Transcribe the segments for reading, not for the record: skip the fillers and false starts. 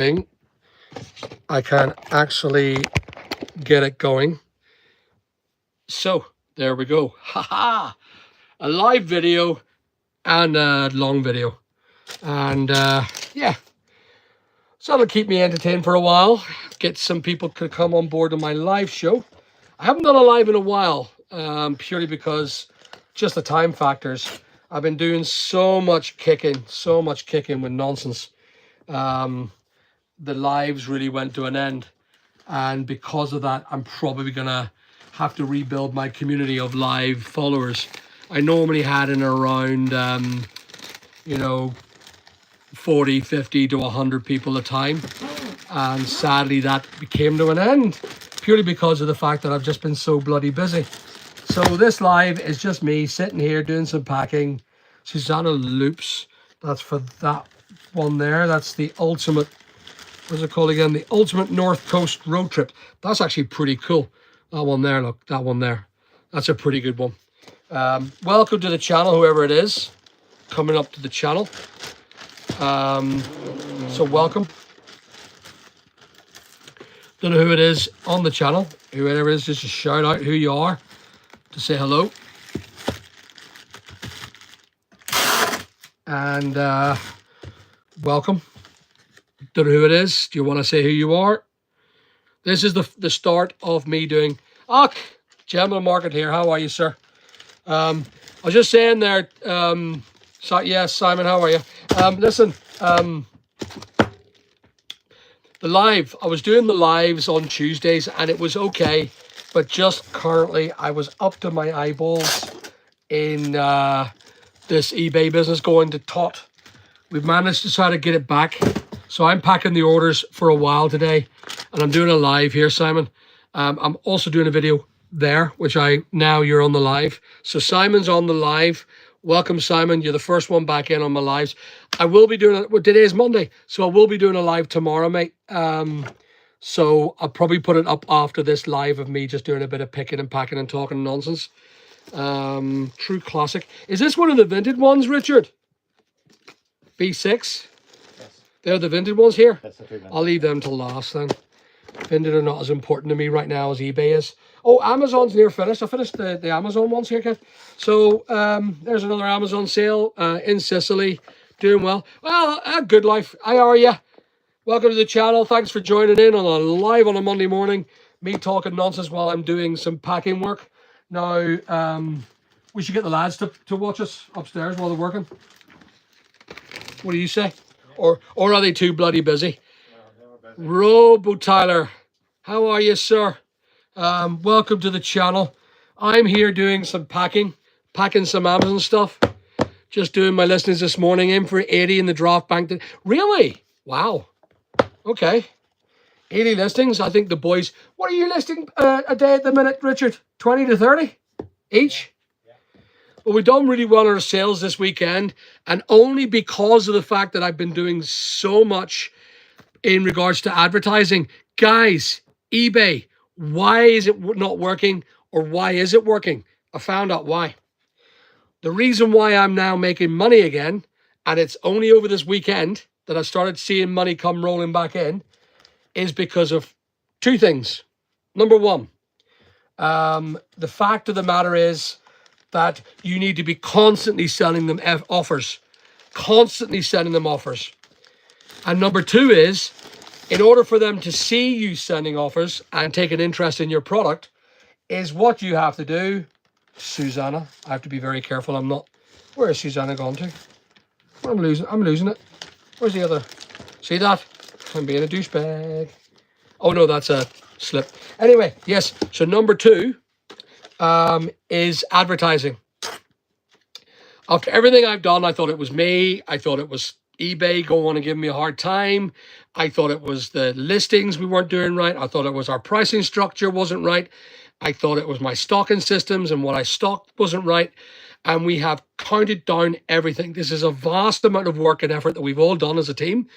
thing, I can actually get it going. So there we go. Haha, a live video and a long video, and yeah, so that'll keep me entertained for a while. Get some people to come on board on my live show. I haven't done a live in a while, purely because just the time factors. I've been doing so much kicking with nonsense. The lives really went to an end, and because of that, I'm probably gonna have to rebuild my community of live followers. I normally had in around 40, 50 to 100 people a time, and sadly that came to an end purely because of the fact that I've just been so bloody busy. So this live is just me sitting here doing some packing. Susanna Loops, that's for that one there. That's the ultimate, what's it called again? The ultimate North Coast road trip. That's actually pretty cool. That one there, look, that one there. That's a pretty good one. Welcome to the channel, whoever it is coming up to the channel. So welcome. Don't know who it is on the channel. Whoever it is, just a shout out who you are to say hello. And welcome. Don't know who it is. Do you want to say who you are? This is the start of me doing. Gentleman Market here. How are you, sir? I was just saying there. So yes, Simon. How are you? Listen. The live. I was doing the lives on Tuesdays, and it was okay, but just currently I was up to my eyeballs in this eBay business going to tot. We've managed to try to get it back. So I'm packing the orders for a while today, and I'm doing a live here, Simon. I'm also doing a video there, which you're on the live. So Simon's on the live. Welcome, Simon. You're the first one back in on my lives. I will be doing it. Well, today is Monday, so I will be doing a live tomorrow, mate. So I'll probably put it up after this live of me just doing a bit of picking and packing and talking nonsense. True classic. Is this one of the vintage ones, Richard? B6? Yes. They're the vintage ones here? That's the vintage. I'll leave them till last then. Vintage are not as important to me right now as eBay is. Oh, Amazon's near finished. I finished the Amazon ones here, kid. So there's another Amazon sale in Sicily. Doing well. Well, good life. How are you? Welcome to the channel. Thanks for joining in on a live on a Monday morning. Me talking nonsense while I'm doing some packing work. Now, we should get the lads to watch us upstairs while they're working. What do you say? Or are they too bloody busy? Robo Tyler, how are you, sir? Welcome to the channel. I'm here doing some packing some Amazon stuff. Just doing my listings this morning. In for 80 in the draft bank. Really? Wow. Okay. 80 listings. I think the boys. What are you listing a day at the minute, Richard? 20 to 30 each? But we've done really well on our sales this weekend, and only because of the fact that I've been doing so much in regards to advertising. Guys, eBay, why is it not working, or why is it working? I found out why. The reason why I'm now making money again, and it's only over this weekend that I started seeing money come rolling back in, is because of two things. Number one, the fact of the matter is that you need to be constantly sending them offers. Constantly sending them offers. And number two is, in order for them to see you sending offers and take an interest in your product, is what you have to do. Susanna, I have to be very careful. I'm not. Where is Susanna gone to? I'm losing it. Where's the other? See that? I'm being a douchebag. Oh no, that's a slip. Anyway, yes. So number two is advertising. After everything I've done, I thought it was me. I thought it was eBay going and giving me a hard time. I thought it was the listings we weren't doing right. I thought it was our pricing structure wasn't right. I thought it was my stocking systems and what I stocked wasn't right. And we have counted down everything. This is a vast amount of work and effort that we've all done as a team.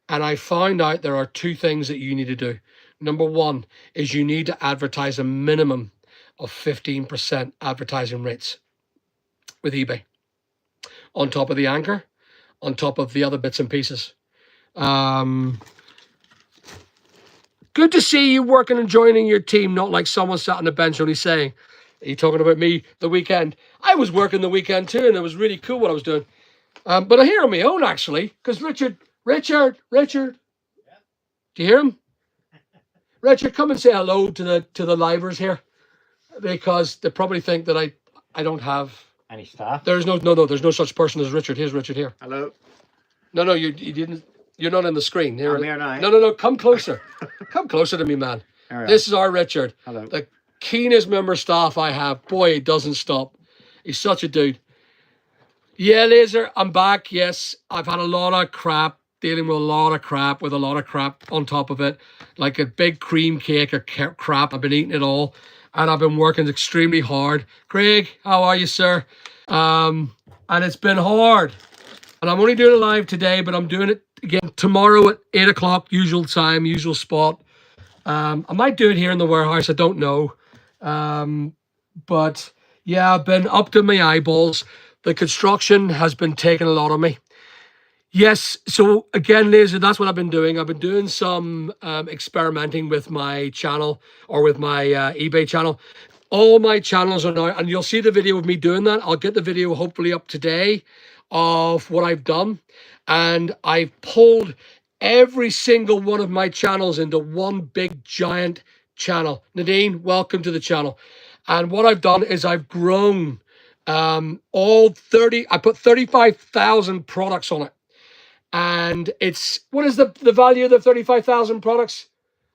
And I found out there are two things that you need to do. Number one is you need to advertise a minimum of 15% advertising rates with eBay. On top of the anchor, on top of the other bits and pieces. Good to see you working and joining your team, not like someone sat on the bench only saying, are you talking about me the weekend? I was working the weekend too, and it was really cool what I was doing. But I'm here on my own, actually, because Richard, do you hear him? Richard, come and say hello to the livers here, because they probably think that I don't have any staff. There's no such person as Richard. Here's Richard here. Hello. No, you didn't. You're not on the screen. I'm here now. No. Come closer. Come closer to me, man. This is our Richard. Hello. The keenest member staff I have. Boy, he doesn't stop. He's such a dude. Yeah, Laser, I'm back. Yes, I've had a lot of crap, dealing with a lot of crap, on top of it. Like a big cream cake of crap. I've been eating it all. And I've been working extremely hard. Craig, how are you, sir? And it's been hard. And I'm only doing it live today, but I'm doing it again tomorrow at 8 o'clock, usual time, usual spot. I might do it here in the warehouse. I don't know. But yeah, I've been up to my eyeballs. The construction has been taking a lot of me. Yes. So again, Laser, that's what I've been doing. I've been doing some experimenting with my channel, or with my eBay channel. All my channels are now, and you'll see the video of me doing that. I'll get the video hopefully up today of what I've done. And I've pulled every single one of my channels into one big giant channel. Nadine, welcome to the channel. And what I've done is I've grown I put 35,000 products on it. And it's, what is the value of the 35,000 products?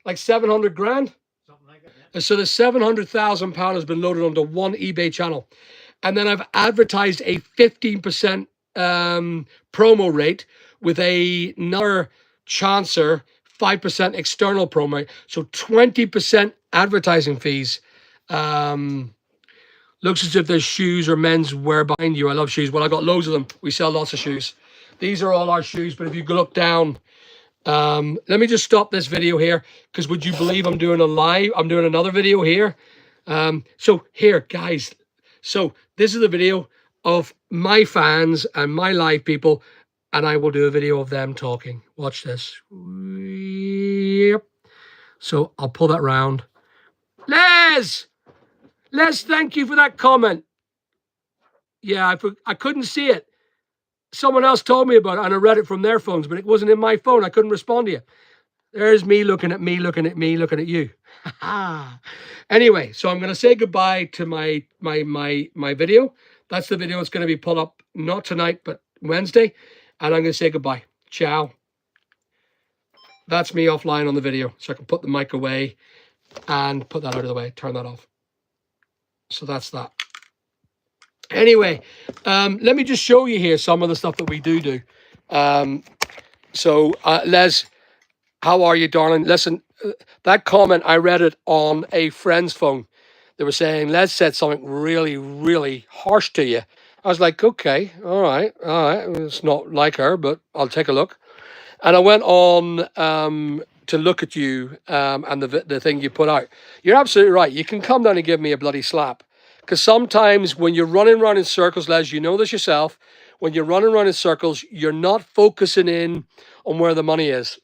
Like 700 grand? Something like it, yeah. And so the 700,000 pound has been loaded onto one eBay channel. And then I've advertised a 15% promo rate with another chancer 5% external promo. So 20% advertising fees. Looks as if there's shoes or men's wear behind you. I love shoes. Well, I got loads of them. We sell lots of shoes. These are all our shoes, but if you look down, let me just stop this video here, because would you believe I'm doing another video here. So here, guys. So this is the video of my fans and my live people, and I will do a video of them talking. Watch this. Yep. So I'll pull that round. Les, thank you for that comment. Yeah, I couldn't see it. Someone else told me about it, and I read it from their phones, but it wasn't in my phone. I couldn't respond to you. There's me looking at me, looking at me, looking at you. Anyway, so I'm going to say goodbye to my video. That's the video that's going to be put up, not tonight, but Wednesday. And I'm going to say goodbye. Ciao. That's me offline on the video. So I can put the mic away and put that out of the way. Turn that off. So that's that. Anyway, let me just show you here some of the stuff that we do. Les, how are you, darling? Listen, that comment, I read it on a friend's phone. They were saying, Les said something really, really harsh to you. I was like, okay, all right. It's not like her, but I'll take a look. And I went on to look at you and the thing you put out. You're absolutely right. You can come down and give me a bloody slap. Because sometimes when you're running around in circles, Les, you know this yourself, when you're running around in circles, you're not focusing in on where the money is.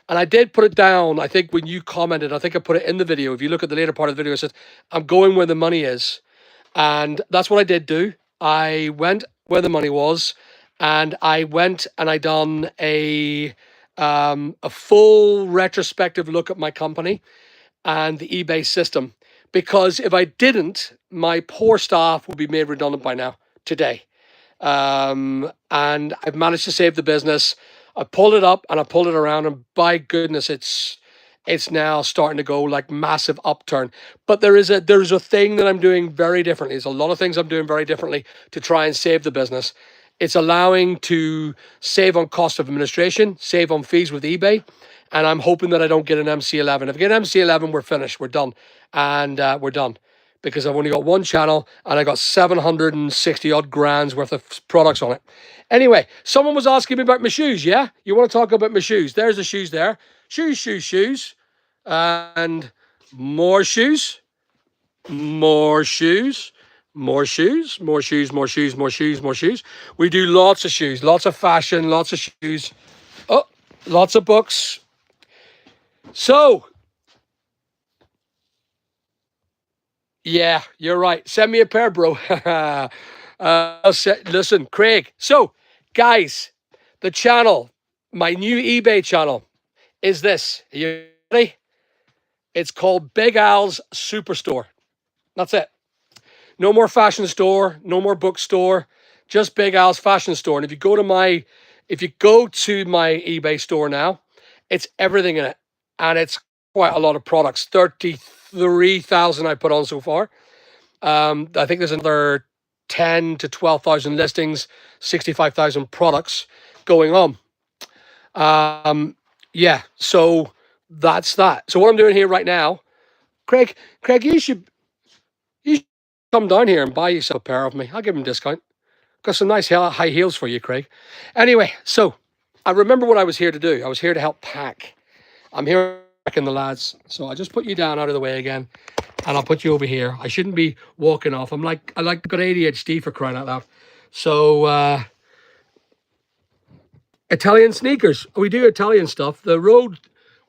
And I did put it down, I think when you commented, I think I put it in the video. If you look at the later part of the video, it says, I'm going where the money is. And that's what I did do. I went where the money was, and I went and I done a full retrospective look at my company and the eBay system. Because if I didn't, my poor staff would be made redundant by now, today. And I've managed to save the business. I pulled it up and I pulled it around, and by goodness, it's now starting to go like massive upturn. But there's a thing that I'm doing very differently. There's a lot of things I'm doing very differently to try and save the business. It's allowing to save on cost of administration, save on fees with eBay. And I'm hoping that I don't get an MC11. If I get an MC11, we're finished. We're done. And we're done. Because I've only got one channel and I got 760 odd grand's worth of products on it. Anyway, someone was asking me about my shoes, yeah? You want to talk about my shoes? There's the shoes there. Shoes. And more shoes. More shoes. More shoes. More shoes. More shoes. More shoes. More shoes. We do lots of shoes. Lots of fashion. Lots of shoes. Oh, lots of books. So, Yeah, you're right. Send me a pair, bro. Listen, Craig. So, guys, the channel, my new eBay channel is this. Are you ready? It's called Big Al's Superstore. That's it. No more fashion store, no more bookstore, just Big Al's fashion store. And if you go to my eBay store now, it's everything in it. And it's quite a lot of products. 33,000 I put on so far. I think there's another 10 to 12,000 listings, 65,000 products going on. Yeah, so that's that. So what I'm doing here right now, Craig, you should come down here and buy yourself a pair of me. I'll give him a discount. Got some nice high heels for you, Craig. Anyway, so I remember what I was here to do. I was here to help pack. I'm here packing the lads. So I just put you down out of the way again, and I'll put you over here. I shouldn't be walking off. I got ADHD for crying out loud. So Italian sneakers. We do Italian stuff. We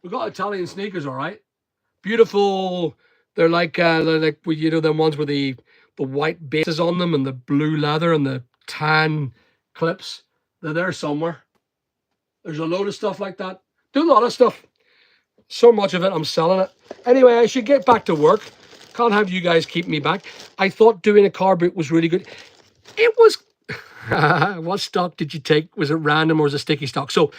got Italian sneakers, all right. Beautiful. They're like the ones with the white bases on them and the blue leather and the tan clips. They're there somewhere. There's a load of stuff like that. Do a lot of stuff. So much of it, I'm selling it. Anyway, I should get back to work. Can't have you guys keep me back. I thought doing a car boot was really good. It was. What stock did you take? Was it random or was it sticky stock? So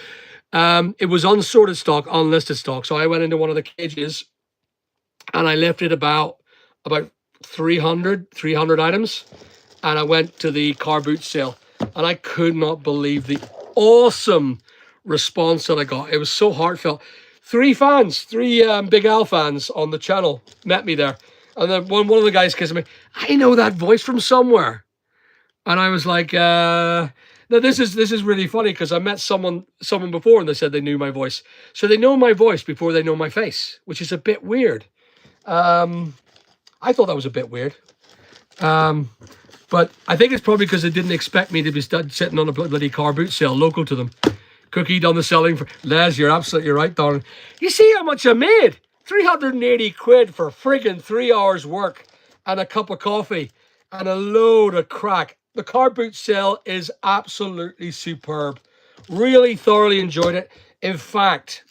it was unsorted stock, unlisted stock. So I went into one of the cages and I lifted about 300 items, and I went to the car boot sale, and I could not believe the awesome response that I got. It was so heartfelt. Three Big Al fans on the channel met me there, and then one of the guys kissed me. I know that voice from somewhere, and I was like, "Now this is really funny because I met someone before, and they said they knew my voice, so they know my voice before they know my face, which is a bit weird." I thought that was a bit weird. But I think it's probably because they didn't expect me to be sitting on a bloody car boot sale local to them. Cookie done the selling for Les. You're absolutely right, darling. You see how much I made? 380 quid for friggin' 3 hours work and a cup of coffee and a load of crack. The car boot sale is absolutely superb. Really thoroughly enjoyed it. In fact,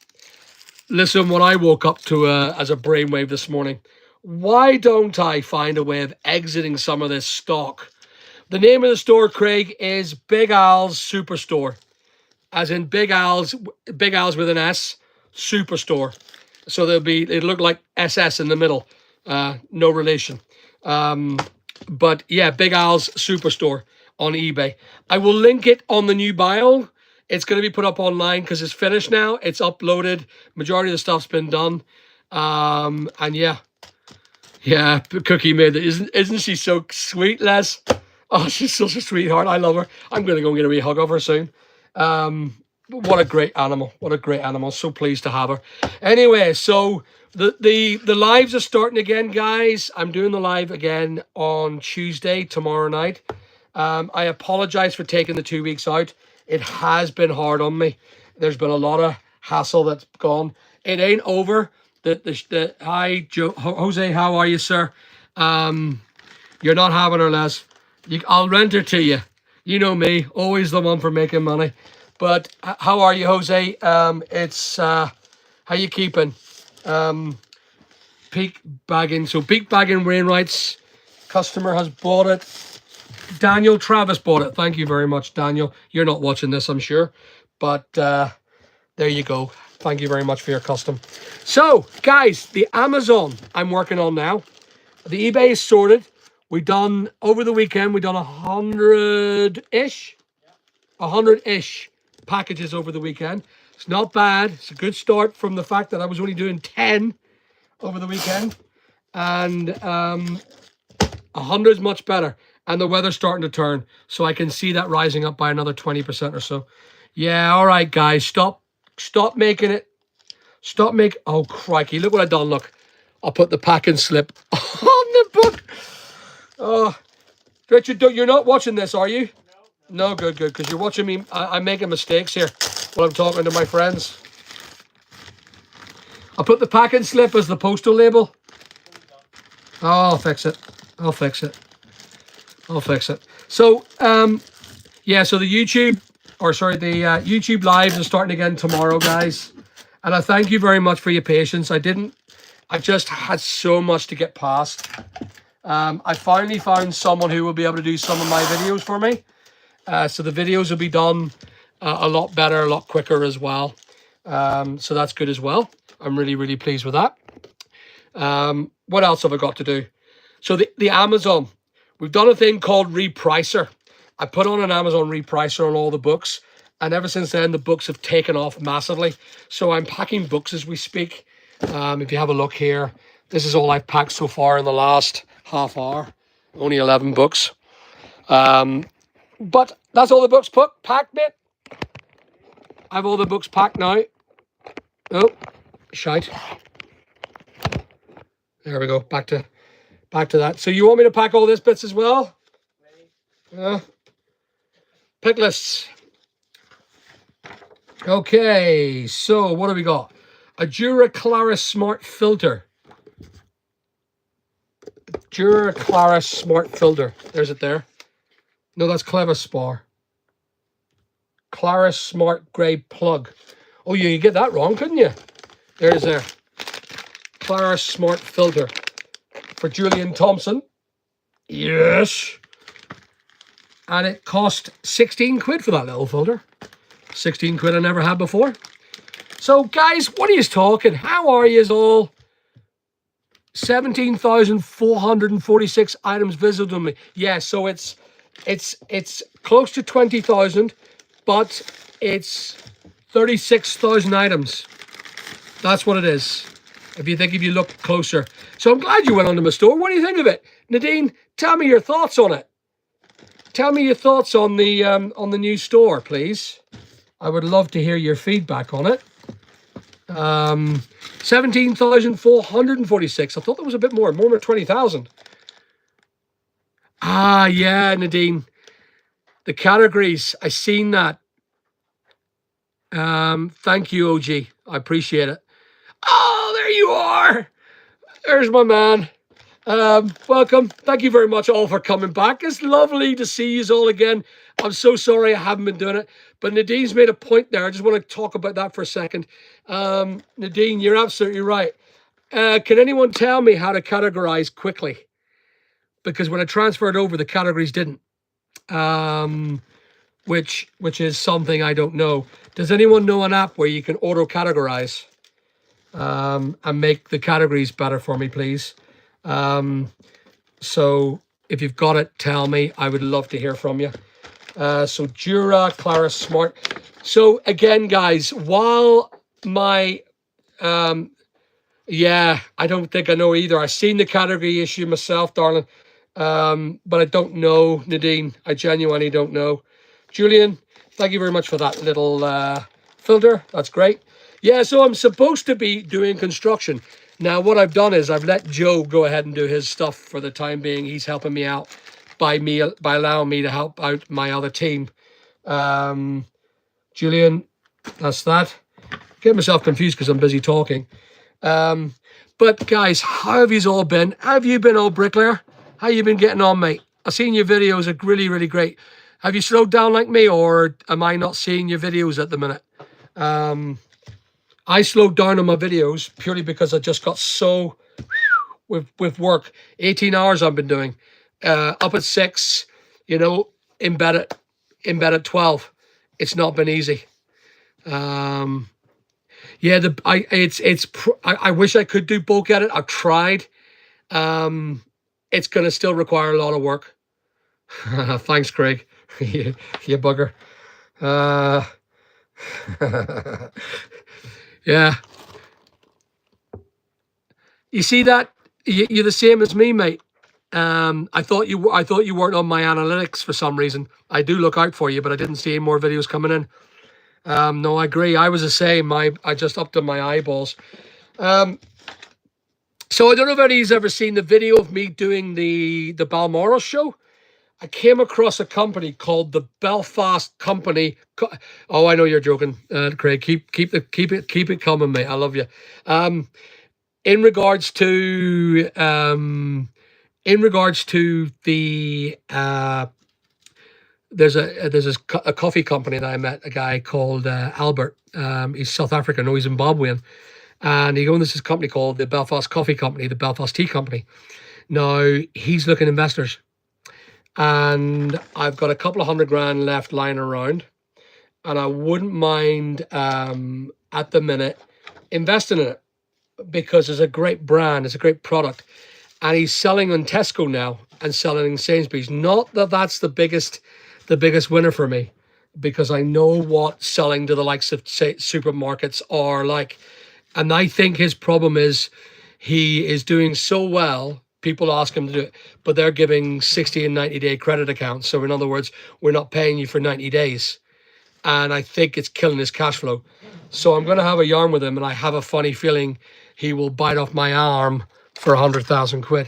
listen, what I woke up to as a brainwave this morning. Why don't I find a way of exiting some of this stock? The name of the store, Craig, is Big Al's Superstore. As in Big Al's with an S, Superstore. So it'll look like SS in the middle. No relation. But yeah, Big Al's Superstore on eBay. I will link it on the new bio. It's going to be put up online because it's finished now. It's uploaded. Majority of the stuff's been done. And yeah, Cookie made it. Isn't she so sweet, Les? Oh, she's such a sweetheart. I love her. I'm going to go and get a wee hug of her soon. What a great animal. What a great animal. So pleased to have her. Anyway, so the lives are starting again, guys. I'm doing the live again on Tuesday, tomorrow night. I apologize for taking the 2 weeks out. It has been hard on me. There's been a lot of hassle that's gone. It ain't over. Hi, Jose, how are you, sir? You're not having her, Les. I'll rent her to you. You know me, always the one for making money. But how are you, Jose? How you keeping? Peak bagging. So Peak Bagging Wainwright's customer has bought it. Daniel Travis bought it. Thank you very much, Daniel. You're not watching this, I'm sure. But there you go. Thank you very much for your custom. So, guys, the Amazon I'm working on now. The eBay is sorted. Over the weekend, we done 100-ish. 100-ish packages over the weekend. It's not bad. It's a good start from the fact that I was only doing 10 over the weekend. And 100 is much better. And the weather's starting to turn. So I can see that rising up by another 20% or so. Yeah, all right, guys. Stop making it. Oh, crikey. Look what I done. Look. I'll put the packing slip on the book. Oh, Richard, you're not watching this, are you? No, good, because you're watching me. I'm making mistakes here while I'm talking to my friends. I'll put the packing slip as the postal label. Oh, I'll fix it. I'll fix it. I'll fix it. So, yeah, so the YouTube YouTube lives are starting again tomorrow, guys. And I thank you very much for your patience. I just had so much to get past. I finally found someone who will be able to do some of my videos for me. So the videos will be done a lot better, a lot quicker as well. So that's good as well. I'm really, really pleased with that. What else have I got to do? So the Amazon, we've done a thing called Repricer. I put on an Amazon Repricer on all the books, and ever since then, the books have taken off massively. So I'm packing books as we speak. If you have a look here, this is all I've packed so far in the last half hour. Only 11 books. But that's all the books packed, mate. I have all the books packed now. Oh, shite. There we go. Back to that. So you want me to pack all this bits as well? Pick lists. Okay, so what do we got? A Dura Clara Smart Filter. Dura Clara Smart Filter. There's it there. No, that's Clever Spar. Clara Smart Grey Plug. Oh, you get that wrong, couldn't you? There's there. Clara Smart Filter. For Julian Thompson. Yes. And it cost 16 quid for that little filter. 16 quid I never had before. So, guys, what are you talking? How are you all? 17,446 items visited on me. Yeah, so it's close to 20,000, but it's 36,000 items. That's what it is. If you look closer. So I'm glad you went onto my store. What do you think of it? Nadine, tell me your thoughts on it. Tell me your thoughts on the new store, please. I would love to hear your feedback on it. 17,446. I thought that was a bit more than 20,000. Ah, yeah, Nadine. The categories, I seen that. Thank you, OG. I appreciate it. Oh, there you are. There's my man. Welcome. Thank you very much all for coming back. It's lovely to see you all again. I'm so sorry I haven't been doing it, but Nadine's made a point there. I just want to talk about that for a second. Nadine, you're absolutely right. Can anyone tell me how to categorize quickly? Because when I transferred over, the categories didn't. Which is something I don't know. Does anyone know an app where you can auto categorize and make the categories better for me, please? So if you've got it, tell me. I would love to hear from you. So Dura Clara Smart. So again, guys, while my yeah, I don't think I know either. I've seen the category issue myself, darling. But I don't know, Nadine. I genuinely don't know. Julian, thank you very much for that little filter. That's great. Yeah, so I'm supposed to be doing construction. Now, what I've done is I've let Joe go ahead and do his stuff for the time being. He's helping me out by allowing me to help out my other team. Julian, that's that. Get myself confused because I'm busy talking. But guys, how have you all been? How have you been, old bricklayer? How you been getting on, mate? I've seen your videos are really, really great. Have you slowed down like me, or am I not seeing your videos at the minute? I slowed down on my videos purely because I just got so with work. 18 hours I've been doing. Up at 6, you know, in bed at 12. It's not been easy. Yeah, I wish I could do bulk edit. I've tried. It's going to still require a lot of work. Thanks, Craig. you bugger. Yeah. You see that? You're the same as me, mate. I thought you weren't on my analytics for some reason. I do look out for you, but I didn't see any more videos coming in. No, I agree. I was the same. I just upped to my eyeballs. So I don't know if anybody's ever seen the video of me doing the Balmoral show. I came across a company called the Belfast Company. Oh, I know you're joking, Craig. Keep it coming, mate. I love you. in regards to the there's a coffee company that I met, a guy called Albert. He's South African, no, he's Zimbabwean, and he owns this company called the Belfast Coffee Company, the Belfast Tea Company. Now he's looking investors, and I've got a couple of $100,000 left lying around, and I wouldn't mind at the minute investing in it because it's a great brand, it's a great product, and he's selling on Tesco now and selling in Sainsbury's. Not that that's the biggest winner for me, because I know what selling to the likes of, say, supermarkets are like, and I think his problem is he is doing so well. People ask him to do it, but they're giving 60 and 90-day credit accounts. So in other words, we're not paying you for 90 days. And I think it's killing his cash flow. So I'm going to have a yarn with him, and I have a funny feeling he will bite off my arm for 100,000 quid.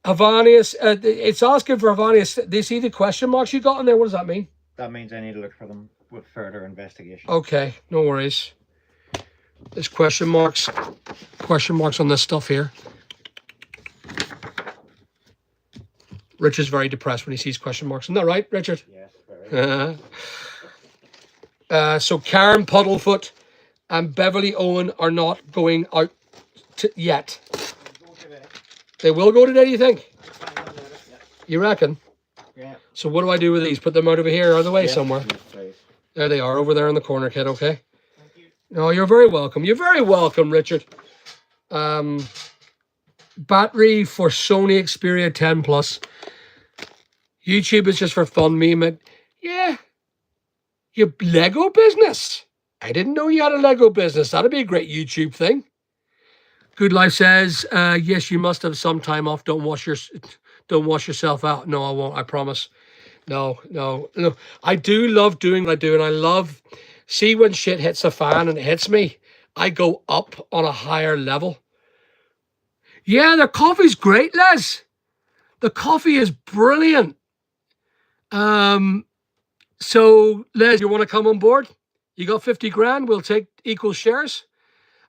Havanius, it's asking for Havanius. Do you see the question marks you got in there? What does that mean? That means I need to look for them with further investigation. Okay, no worries. There's question marks on this stuff here. Richard's very depressed when he sees question marks. Isn't that right, Richard? Yes, very. So Karen Puddlefoot and Beverly Owen are not going out yet. They will go today, do you think? You reckon? Yeah. So what do I do with these? Put them out over here or the way somewhere? Yes, there they are, over there in the corner, kid, okay? Thank you. No, you're very welcome. You're very welcome, Richard. Battery for Sony Xperia 10 Plus. YouTube is just for fun, meme. Yeah. Your Lego business. I didn't know you had a Lego business. That'd be a great YouTube thing. Good Life says, yes, you must have some time off. Don't wash yourself out. No, I won't. I promise. No. I do love doing what I do, and I love, see, when shit hits a fan and it hits me, I go up on a higher level. Yeah, the coffee's great, Les. The coffee is brilliant. So, Les, you want to come on board? You got 50 grand. We'll take equal shares.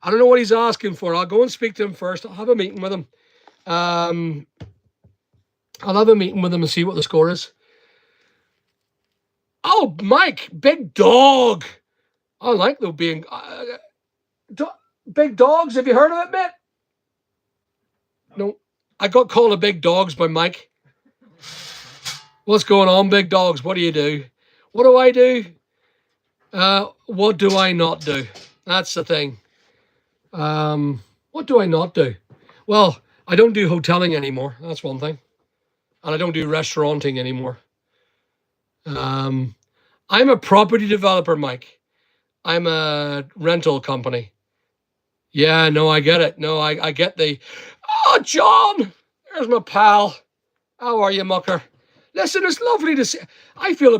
I don't know what he's asking for. I'll go and speak to him first. I'll have a meeting with him. I'll have a meeting with him and see what the score is. Oh, Mike, big dog. I like them being big dogs. Have you heard of it, mate? No. I got called a big dogs by Mike. What's going on, big dogs? What do you do? What do I do? What do I not do? That's the thing. What do I not do? Well, I don't do hoteling anymore. That's one thing. And I don't do restauranting anymore. I'm a property developer, Mike. I'm a rental company. Yeah, no, I get it. No, I get the... Oh, John! There's my pal. How are you, mucker? Listen, it's lovely to see... I feel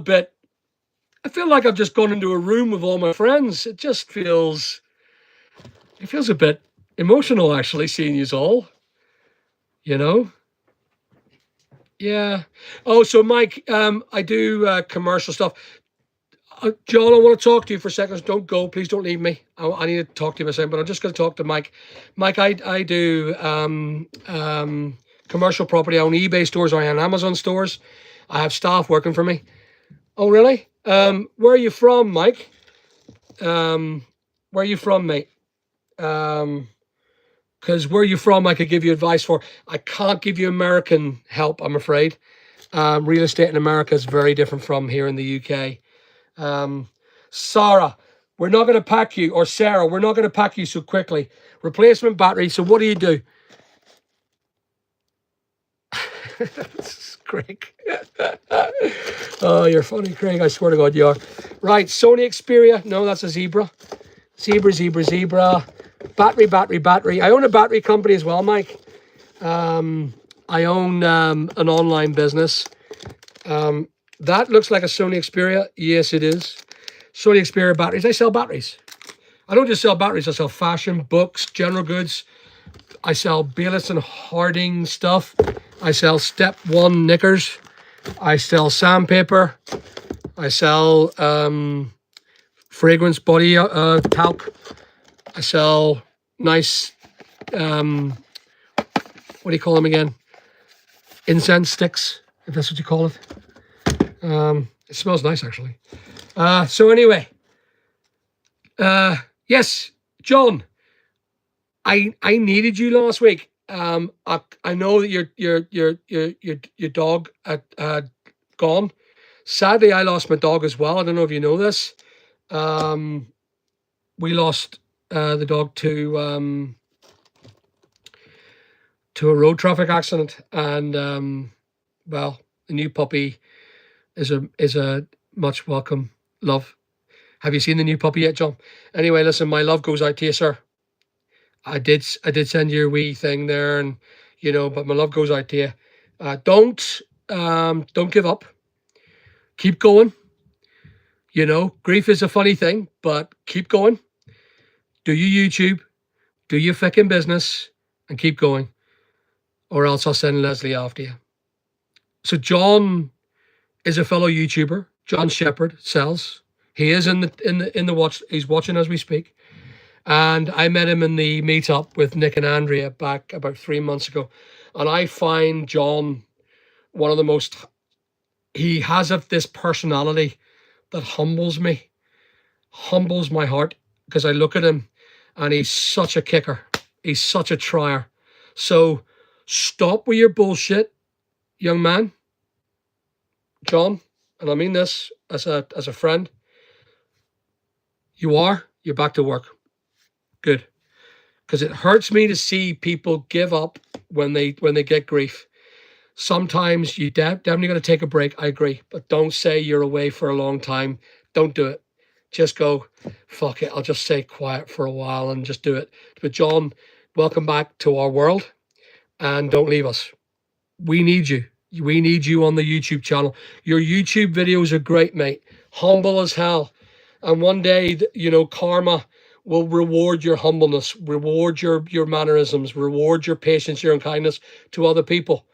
like I've just gone into a room with all my friends. It just feels... It feels a bit emotional, actually, seeing you all. You know? Yeah. Oh, so Mike, I do commercial stuff. John, I want to talk to you for a second. Don't go. Please don't leave me. I need to talk to you for a second, but I'm just going to talk to Mike. Mike, I do commercial property. I own eBay stores. I own Amazon stores. I have staff working for me. Oh, really? Where are you from, Mike? Where are you from, mate? Because where you from, I could give you advice for. I can't give you American help, I'm afraid. Real estate in America is very different from here in the UK. Sarah, we're not going to pack you, or Sarah, we're not going to pack you so quickly. Replacement battery. So what do you do? Craig. Oh, you're funny, Craig. I swear to God, you are. Right, Sony Xperia. No, that's a zebra. Zebra. Battery. I own a battery company as well, Mike. I own an online business. That looks like a Sony Xperia. Yes, it is. Sony Xperia batteries. I sell batteries. I don't just sell batteries. I sell fashion, books, general goods. I sell Baylis and Harding stuff. I sell Step 1 knickers. I sell sandpaper. I sell fragrance body talc. I sell nice, what do you call them again? Incense sticks, if that's what you call it. It smells nice, actually. So anyway, yes, John, I needed you last week. I know that your dog had gone. Sadly, I lost my dog as well. I don't know if you know this. We lost the dog to a road traffic accident, and well, the new puppy is a much welcome love. Have you seen the new puppy yet, John? Anyway, listen, my love goes out to you, sir. I did send you a wee thing there, and but my love goes out to you. Don't give up. Keep going. Grief is a funny thing, but keep going. Do your YouTube, do your fucking business, and keep going, or else I'll send Leslie after you. So John is a fellow YouTuber. John Shepherd sells. He is in the watch. He's watching as we speak. And I met him in the meetup with Nick and Andrea back about 3 months ago. And I find John one of the most, he has this personality that humbles me, humbles my heart, because I look at him and he's such a kicker. He's such a trier. So stop with your bullshit, young man. John, and I mean this as a friend. You're back to work. Good. Because it hurts me to see people give up when they get grief. Sometimes you definitely got to take a break. I agree. But don't say you're away for a long time. Don't do it. Just go, fuck it. I'll just stay quiet for a while and just do it. But John, welcome back to our world. And don't leave us. We need you. We need you on the YouTube channel. Your YouTube videos are great, mate. Humble as hell. And one day, karma will reward your humbleness, reward your mannerisms, reward your patience, your kindness to other people.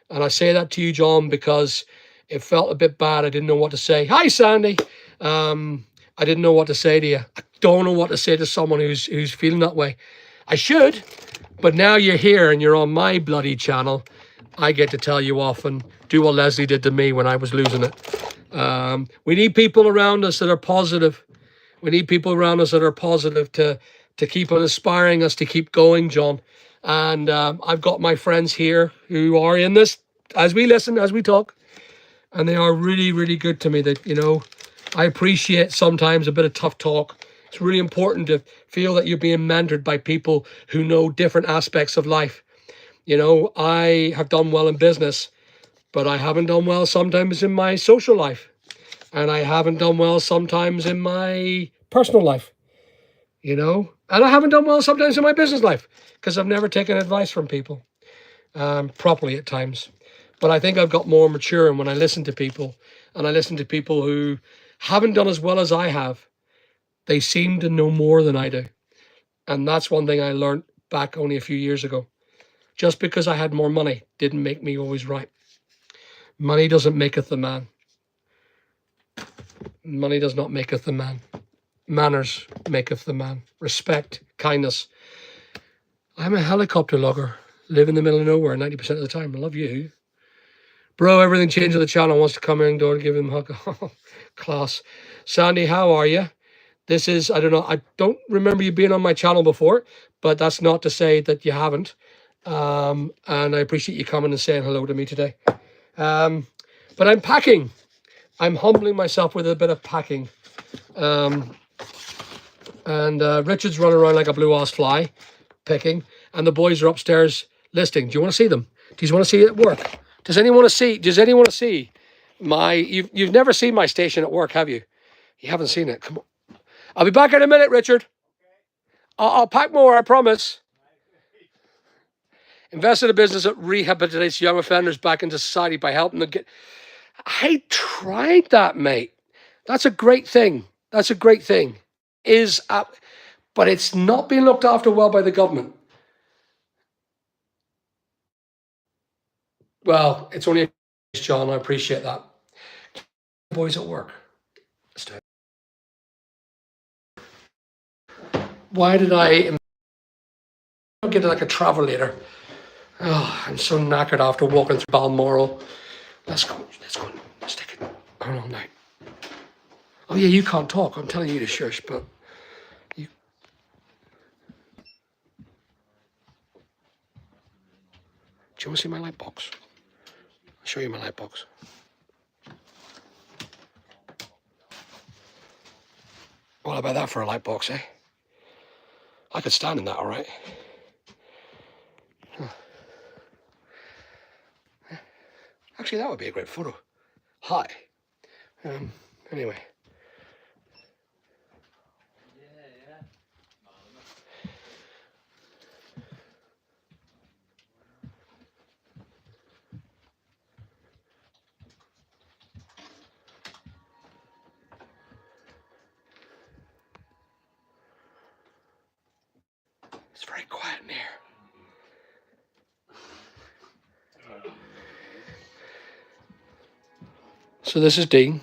And I say that to you, John, because it felt a bit bad. I didn't know what to say. Hi, Sandy. I didn't know what to say to you. I don't know what to say to someone who's feeling that way. I should, but now you're here and you're on my bloody channel. I get to tell you off and do what Leslie did to me when I was losing it. We need people around us that are positive. We need people around us that are positive to keep on inspiring us to keep going, John. And I've got my friends here who are in this as we listen, as we talk. And they are really, really good to me. That, I appreciate sometimes a bit of tough talk. It's really important to feel that you're being mentored by people who know different aspects of life. I have done well in business, but I haven't done well sometimes in my social life. And I haven't done well sometimes in my personal life, and I haven't done well sometimes in my business life because I've never taken advice from people properly at times. But I think I've got more mature, and when I listen to people, and I listen to people who haven't done as well as I have, they seem to know more than I do. And that's one thing I learned back only a few years ago. Just because I had more money didn't make me always right. Money doesn't maketh the man. Money does not maketh the man. Manners maketh the man. Respect, kindness. I'm a helicopter logger. Live in the middle of nowhere 90% of the time. I love you. Bro, everything changed on the channel. Wants to come in door to give him a hug. Class. Sandy, how are you? This is, I don't know, I don't remember you being on my channel before, but that's not to say that you haven't. And I appreciate you coming and saying hello to me today. But I'm packing. I'm humbling myself with a bit of packing. Richard's running around like a blue-ass fly, picking, and the boys are upstairs listing. Do you want to see them? Do you want to see it at work? Does anyone want to see my, you've never seen my station at work, have you? You haven't seen it. Come on. I'll be back in a minute, Richard. I'll pack more, I promise. Invest in a business that rehabilitates young offenders back into society by helping them get... I tried that, mate. That's a great thing. That's a great thing. But it's not being looked after well by the government. Well, it's only a case, John. I appreciate that. Boys at work. Why did I get like a travel later? Oh, I'm so knackered after walking through Balmoral. Let's go. Stick it. Hold on now. Oh yeah, you can't talk. I'm telling you to shush, but you. Do you want to see my light box? I'll show you my light box. What about that for a light box, eh? I could stand in that, all right. Huh. Actually, that would be a great photo. Hi. Anyway. It's very quiet in here. So this is Dean.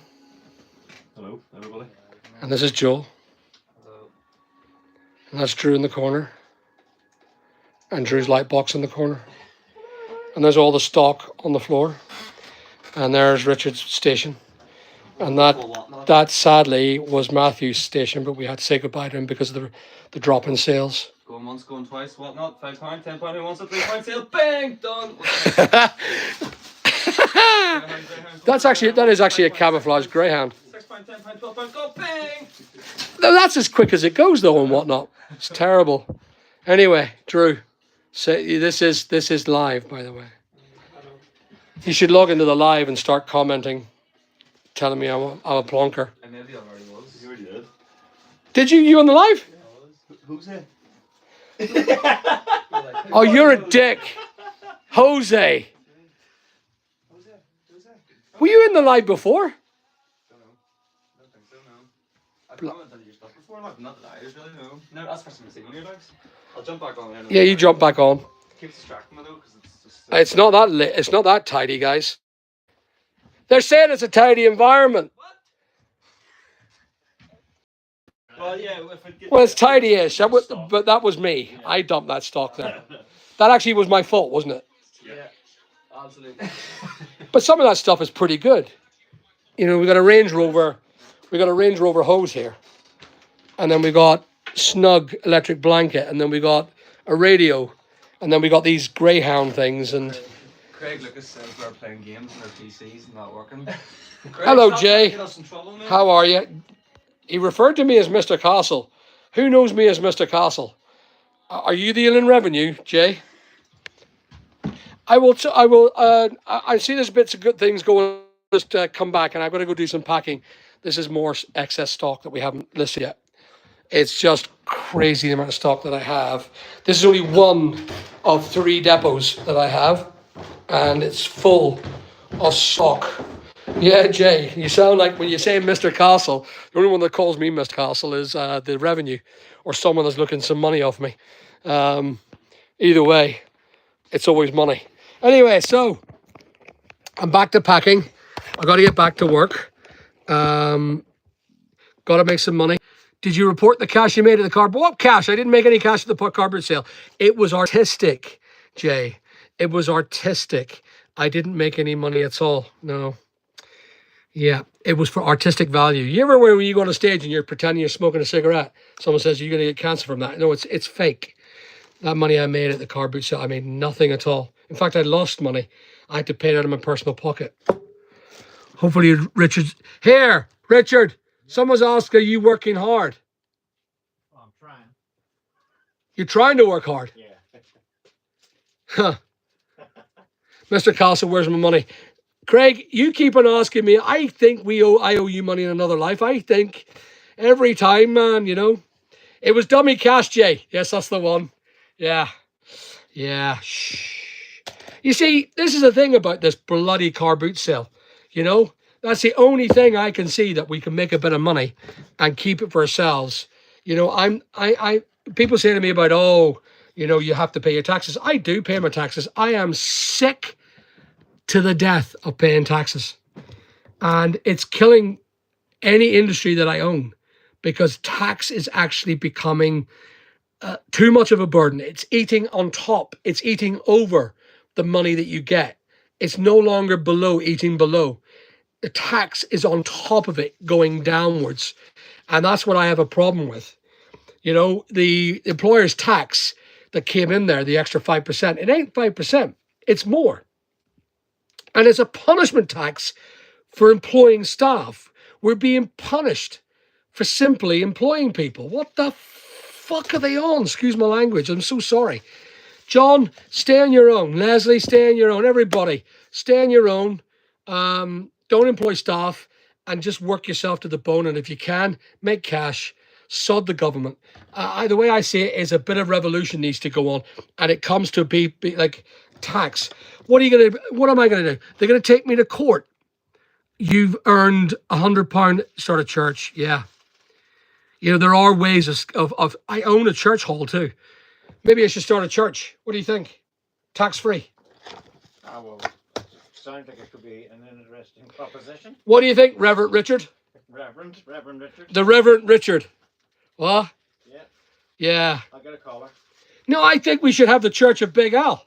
Hello, everybody. And this is Joel. Hello. And that's Drew in the corner. And Drew's light box in the corner. And there's all the stock on the floor. And there's Richard's station. And that sadly was Matthew's station, but we had to say goodbye to him because of the drop in sales. Going once, going twice, whatnot, £5, £10, who wants a £3 sale, bang, done. That is actually a camouflage greyhound. £6, £10, £12, go, bang. No, that's as quick as it goes though and whatnot. It's terrible. Anyway, Drew, say this is live, by the way. You should log into the live and start commenting, telling me I'm a plonker. I maybe already was. You already did. Did you on the live? Who's it? Oh, you're a dick. Jose. Were you in the live before? Don't know. Don't think so, no. I've commented on your stuff before, not that I really know. No, that's the first time I've seen one of your lives. I'll jump back on there. Yeah, you jump back on. Keeps distracting me though, because it's just... It's not that lit. It's not that tidy, guys. They're saying it's a tidy environment. Well, yeah, if it gets... Well, it's tidy-ish, but that was me. I dumped that stock there. That actually was my fault, wasn't it? Yeah, absolutely. But some of that stuff is pretty good. You know, we got a Range Rover hose here, and then we got Snug electric blanket, and then we got a radio, and then we got these Greyhound things. And Craig Lucas says we're playing games on our PCs and not working. Craig, hello, stop Jay. getting us in trouble, mate. How are you? He referred to me as Mr. Castle. Who knows me as Mr. Castle? Are you the Inland Revenue, Jay? I see there's bits of good things going. Just come back, and I've got to go do some packing. This is more excess stock that we haven't listed yet. It's just crazy the amount of stock that I have. This is only one of 3 depots that I have, and it's full of stock. Yeah, Jay, you sound like when you say Mr. Castle, the only one that calls me Mr. Castle is the revenue or someone that's looking some money off me. Either way, it's always money. Anyway, so I'm back to packing. I got to get back to work. Got to make some money. Did you report the cash you made at the cardboard? What cash? I didn't make any cash at the cardboard sale. It was artistic, Jay. It was artistic. I didn't make any money at all. No. Yeah, it was for artistic value. You ever when you go on a stage and you're pretending you're smoking a cigarette, someone says you're going to get cancer from that? No, it's fake. That money I made at the car boot sale, I made nothing at all. In fact, I lost money. I had to pay it out of my personal pocket. Hopefully, Richard's here. Richard, someone's asking, are you working hard? Well, I'm trying. You're trying to work hard? Yeah. Huh. Mr. Castle, where's my money? Craig, you keep on asking me. I think I owe you money in another life. I think every time, man, you know. It was dummy cash, Jay. Yes, that's the one. Yeah. Yeah. Shh. You see, this is the thing about this bloody car boot sale. You know, that's the only thing I can see that we can make a bit of money and keep it for ourselves. You know, people say to me about, oh, you know, you have to pay your taxes. I do pay my taxes. I am sick to the death of paying taxes. And it's killing any industry that I own because tax is actually becoming too much of a burden. It's eating on top. It's eating over the money that you get. It's no longer below, eating below. The tax is on top of it, going downwards. And that's what I have a problem with. You know, the employer's tax that came in there, the extra 5%, it ain't 5%. It's more. And it's a punishment tax for employing staff. We're being punished for simply employing people. What the fuck are they on? Excuse my language. I'm so sorry. John, stay on your own. Leslie, stay on your own. Everybody, stay on your own. Don't employ staff and just work yourself to the bone. And if you can, make cash. Sod the government. The way I see it is a bit of revolution needs to go on. And it comes to be like tax. What am I going to do? They're going to take me to court. You've earned £100, start a church. Yeah. You know, there are ways of I own a church hall too. Maybe I should start a church. What do you think? Tax free. Well, sounds like it could be an interesting proposition. What do you think, Reverend Richard? Reverend Richard. The Reverend Richard. What? Yeah. Yeah. I'll get a caller. No, I think we should have the Church of Big Al.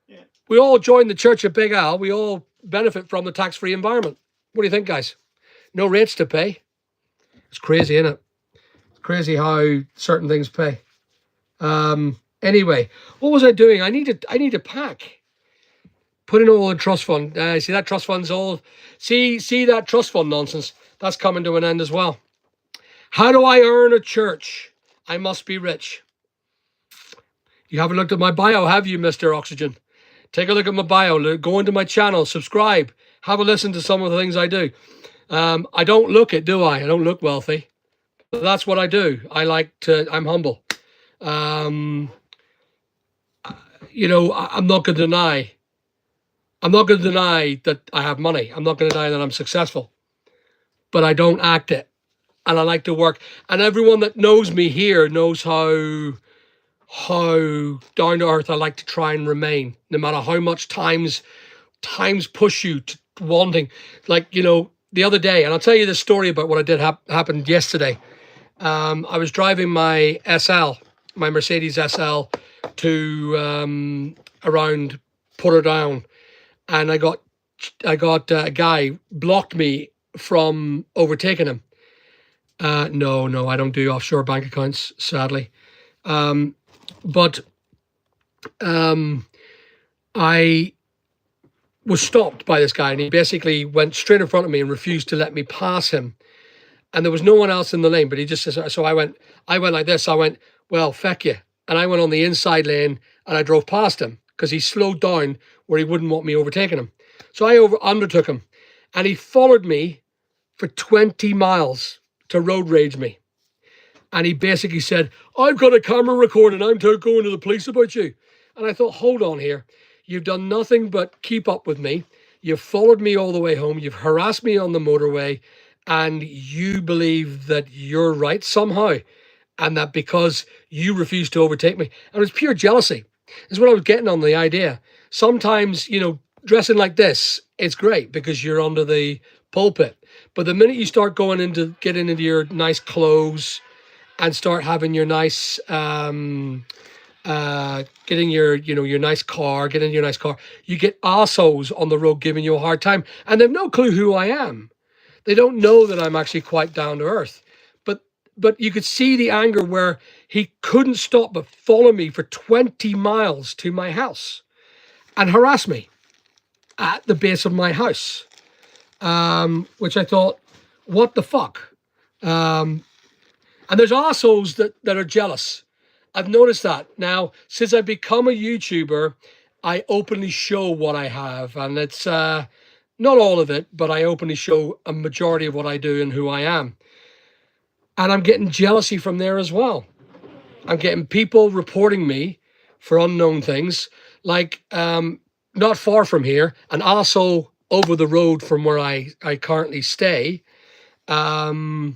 Yeah. We all join the Church of Big Al. We all benefit from the tax-free environment. What do you think, guys? No rates to pay. It's crazy, isn't it? It's crazy how certain things pay. Anyway, what was I doing? I need to pack. Put it all in trust fund. See that trust fund's all. See that trust fund nonsense. That's coming to an end as well. How do I earn a church? I must be rich. You haven't looked at my bio, have you, Mr. Oxygen? Take a look at my bio. Go into my channel. Subscribe. Have a listen to some of the things I do. I don't look it, do I? I don't look wealthy. But that's what I do. I'm humble. You know, I'm not going to deny that I have money. I'm not going to deny that I'm successful. But I don't act it. And I like to work. And everyone that knows me here knows how down to earth I like to try and remain, no matter how much times push you to wanting. Like, you know, the other day, and I'll tell you this story about what I did happen yesterday. I was driving my Mercedes SL to around Portadown, and I got a guy blocked me from overtaking him. No, I don't do offshore bank accounts, sadly. But I was stopped by this guy, and he basically went straight in front of me and refused to let me pass him. And there was no one else in the lane, but he just says, so I went like this. I went, well, feck you. And I went on the inside lane and I drove past him because he slowed down where he wouldn't want me overtaking him. So I undertook him, and he followed me for 20 miles to road rage me. And he basically said, I've got a camera recording. I'm going to the police about you. And I thought, hold on here. You've done nothing but keep up with me. You've followed me all the way home. You've harassed me on the motorway. And you believe that you're right somehow. And that because you refuse to overtake me. And it was pure jealousy. Is what I was getting on the idea. Sometimes, you know, dressing like this, it's great because you're under the pulpit. But the minute you start getting into your nice clothes and start having your nice, getting your nice car, you get arseholes on the road giving you a hard time. And they've no clue who I am. They don't know that I'm actually quite down to earth. But you could see the anger where he couldn't stop but follow me for 20 miles to my house and harass me at the base of my house. Which I thought, what the fuck? And there's assholes that are jealous. I've noticed that. Now, since I've become a YouTuber, I openly show what I have. And it's not all of it, but I openly show a majority of what I do and who I am. And I'm getting jealousy from there as well. I'm getting people reporting me for unknown things. Like, not far from here, an arsehole over the road from where I currently stay, had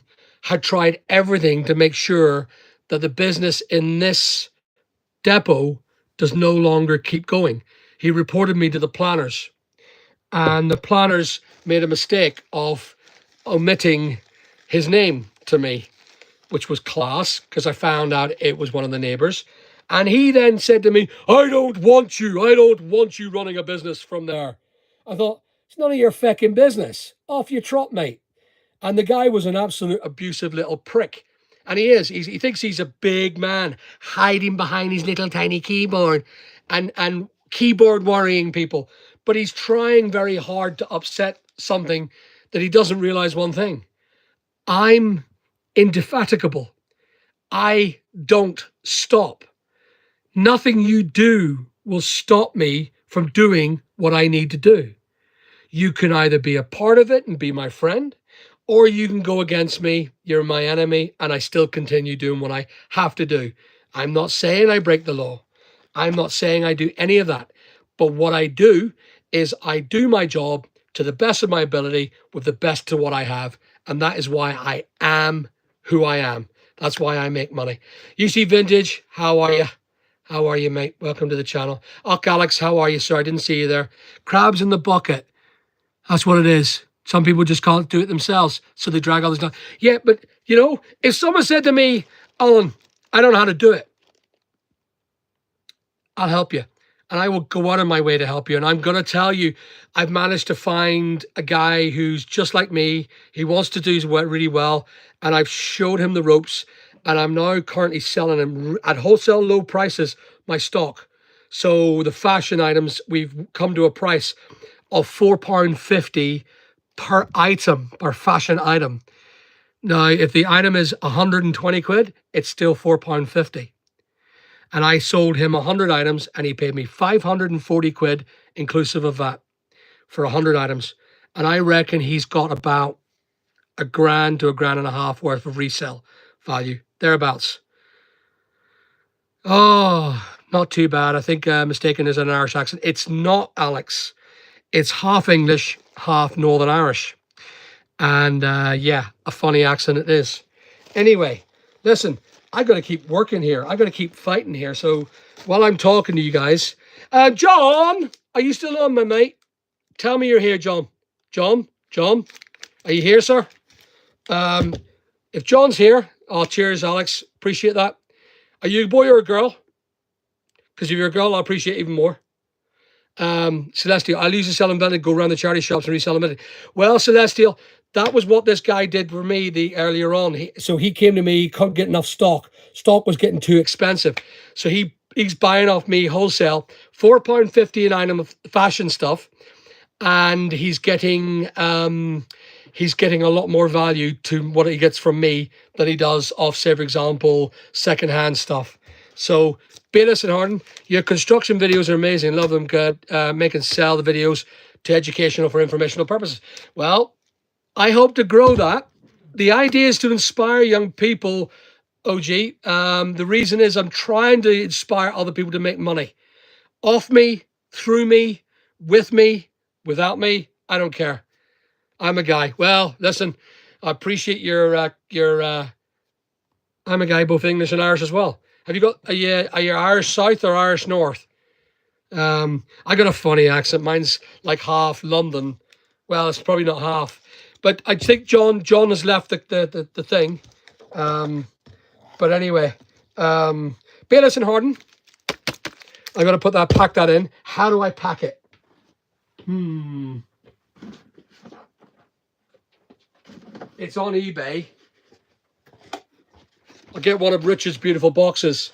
tried everything to make sure that the business in this depot does no longer keep going. He reported me to the planners, and the planners made a mistake of omitting his name to me. which was class because I found out it was one of the neighbors. And he then said to me, I don't want you running a business from there. I thought, it's none of your fecking business. Off you trot, mate. And the guy was an absolute abusive little prick. And he is. He thinks he's a big man hiding behind his little tiny keyboard and keyboard worrying people. But he's trying very hard to upset something that he doesn't realize one thing. I'm indefatigable. I don't stop. Nothing you do will stop me from doing what I need to do. You can either be a part of it and be my friend, or you can go against me, you're my enemy, and I still continue doing what I have to do. I'm not saying I break the law. I'm not saying I do any of that. But what I do is I do my job to the best of my ability with the best to what I have. And that is why I am who I am. That's why I make money. UC Vintage, how are you? How are you, mate? Welcome to the channel. Oh, Alex, how are you, sir? I didn't see you there. Crabs in the bucket. That's what it is. Some people just can't do it themselves, so they drag others down. Yeah, but, you know, if someone said to me, Alan, I don't know how to do it, I'll help you. And I will go out of my way to help you. And I'm going to tell you, I've managed to find a guy who's just like me. He wants to do really well. And I've showed him the ropes. And I'm now currently selling him at wholesale low prices, my stock. So the fashion items, we've come to a price of £4.50 per item, per fashion item. Now, if the item is 120 quid, it's still £4.50. And I sold him 100 items and he paid me 540 quid inclusive of VAT for 100 items. And I reckon he's got about £1,000 to £1,500 worth of resale value, thereabouts. Oh, not too bad. I think mistaken is an Irish accent. It's not, Alex. It's half English, half Northern Irish. And yeah, a funny accent it is. Anyway, listen, I got to keep working here. I got to keep fighting here. So while I'm talking to you guys, John, are you still on, my mate? Tell me you're here, John. John, are you here, sir? If John's here, oh, cheers, Alex. Appreciate that. Are you a boy or a girl? Because if you're a girl, I'll appreciate it even more. Celestial, I'll use the selling vendor, go around the charity shops and resell them. Well, Celestial, that was what this guy did for me earlier on. So he came to me, he couldn't get enough stock. Stock was getting too expensive. So he's buying off me wholesale, £4.50 an item of fashion stuff. And he's getting a lot more value to what he gets from me than he does off, say, for example, secondhand stuff. So Bayless and Harden, your construction videos are amazing. Love them. Good. Make and sell the videos to educational for informational purposes. Well, I hope to grow that. The idea is to inspire young people, OG. The reason is I'm trying to inspire other people to make money. Off me, through me, with me, without me, I don't care. I'm a guy. Well, listen, I appreciate your I'm a guy, both English and Irish as well. Have you got, are you Irish South or Irish North? I got a funny accent. Mine's like half London. Well, it's probably not half. But I think John has left the thing. But anyway, Bayless and Harden. I'm going to pack that in. How do I pack it? It's on eBay. I'll get one of Richard's beautiful boxes.